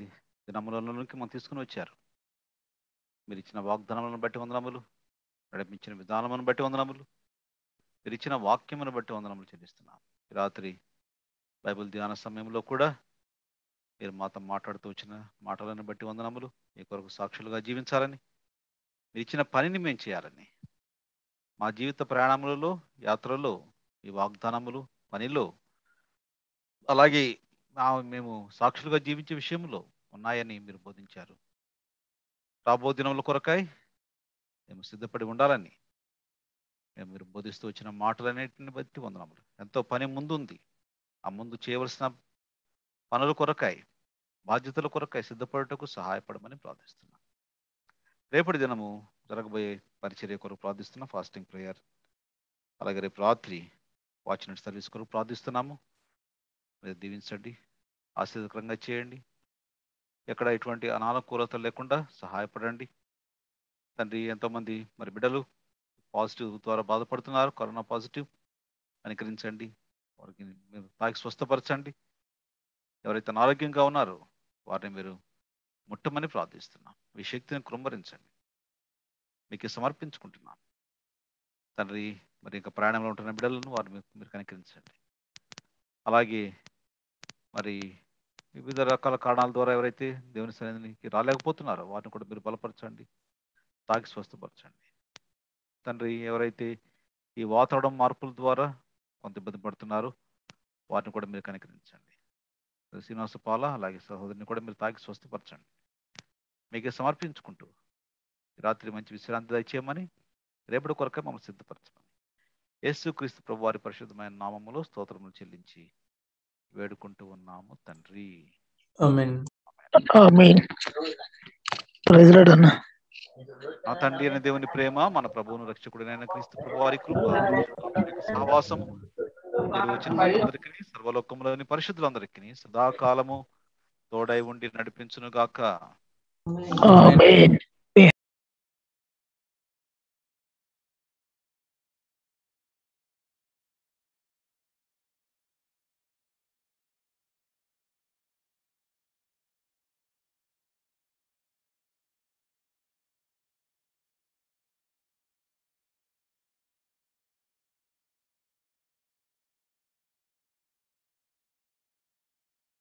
దినములలోనికి మనం తీసుకుని వచ్చారు. మీరు ఇచ్చిన వాగ్దానములను బట్టి వందనములు, నడిపించిన విధానములను బట్టి వందనములు, మీరు ఇచ్చిన వాక్యమును బట్టి వందనములు చెల్లిస్తున్నాం. ఈ రాత్రి బైబిల్ ధ్యాన సమయంలో కూడా మీరు మాతో మాట్లాడుతూ వచ్చిన మాటలను బట్టి వందనములు. మీ కొరకు సాక్షులుగా జీవించాలని, మీరు ఇచ్చిన పనిని మేము చేయాలని, మా జీవిత ప్రయాణములలో, యాత్రలో ఈ వాగ్దానములు పనిలో అలాగే మేము సాక్షులుగా జీవించే విషయంలో ఉన్నాయని మీరు బోధించారు. రాబో దినముల కొరకై మేము సిద్ధపడి ఉండాలని మీరు బోధిస్తూ వచ్చిన మాటలన్నింటిని బట్టి వందనములు. ఎంతో పని ముందుంది. ఆ ముందు చేయవలసిన పనుల కొరకై, బాధ్యతల కొరకై సిద్ధపడటకు సహాయపడమని ప్రార్థిస్తున్నాం. రేపటి దినము జరగబోయే పరిచర్య కొరకు ప్రార్థిస్తున్నాం. ఫాస్టింగ్ ప్రేయర్, అలాగే రేపు రాత్రి వాచ్నైట్ సర్వీస్ కొరకు ప్రార్థిస్తున్నాము. మీరు దీవించండి, ఆశీర్వదకరంగా చేయండి. ఎక్కడ ఎటువంటి అనానుకూలతలు లేకుండా సహాయపడండి తండ్రి. ఎంతోమంది మరి బిడ్డలు పాజిటివ్ ద్వారా బాధపడుతున్నారు, కరోనా పాజిటివ్ అనుకరించండి. వారికి మీరు తాకి స్వస్థపరచండి. ఎవరైతే అనారోగ్యంగా ఉన్నారో వారిని మీరు ముట్టమని ప్రార్థిస్తున్నాం. మీ శక్తిని కృంభరించండి. మీకు సమర్పించుకుంటున్నాం తండ్రి. మరి ఇంకా ప్రయాణంలో ఉంటున్న బిడ్డలను వారిని మీరు కనికరించండి. అలాగే మరి వివిధ రకాల కారణాల ద్వారా ఎవరైతే దేవుని సన్నిధికి రాలేకపోతున్నారో వారిని కూడా మీరు బలపరచండి, తాకి స్వస్థపరచండి తండ్రి. ఎవరైతే ఈ వాతావరణం మార్పుల ద్వారా కొంత ఇబ్బంది పడుతున్నారో వారిని కూడా మీరు కనికరించండి. శ్రీనివాస పాల అలాగే సహోదరిని కూడా మీరు తాకి స్వస్థపరచండి. మీకే సమర్పించుకుంటూ రాత్రి మంచి విశ్రాంతి దయచేయమని, రేపటి కొరకే మమ్మల్ని సిద్ధపరచమని యేసుక్రీస్తు ప్రభు వారి పరిశుద్ధమైన నామములో స్తోత్రములు చెల్లించి వేడుకుంటూ ఉన్నాము తండ్రి. ఆమేన్. ఆమేన్. ప్రైజ్ లార్డ్ అన్న. నా తండ్రి అయిన దేవుని ప్రేమ, మన ప్రభువును రక్షకుడైన క్రీస్తు ప్రభు వారి కృప, సహవాసము మీరు వచ్చిన వారందరికీ, సర్వలోకములోని పరిశుద్ధులందరికీ సదాకాలము తోడై ఉండి నడిపించును గాక. ఆమేన్.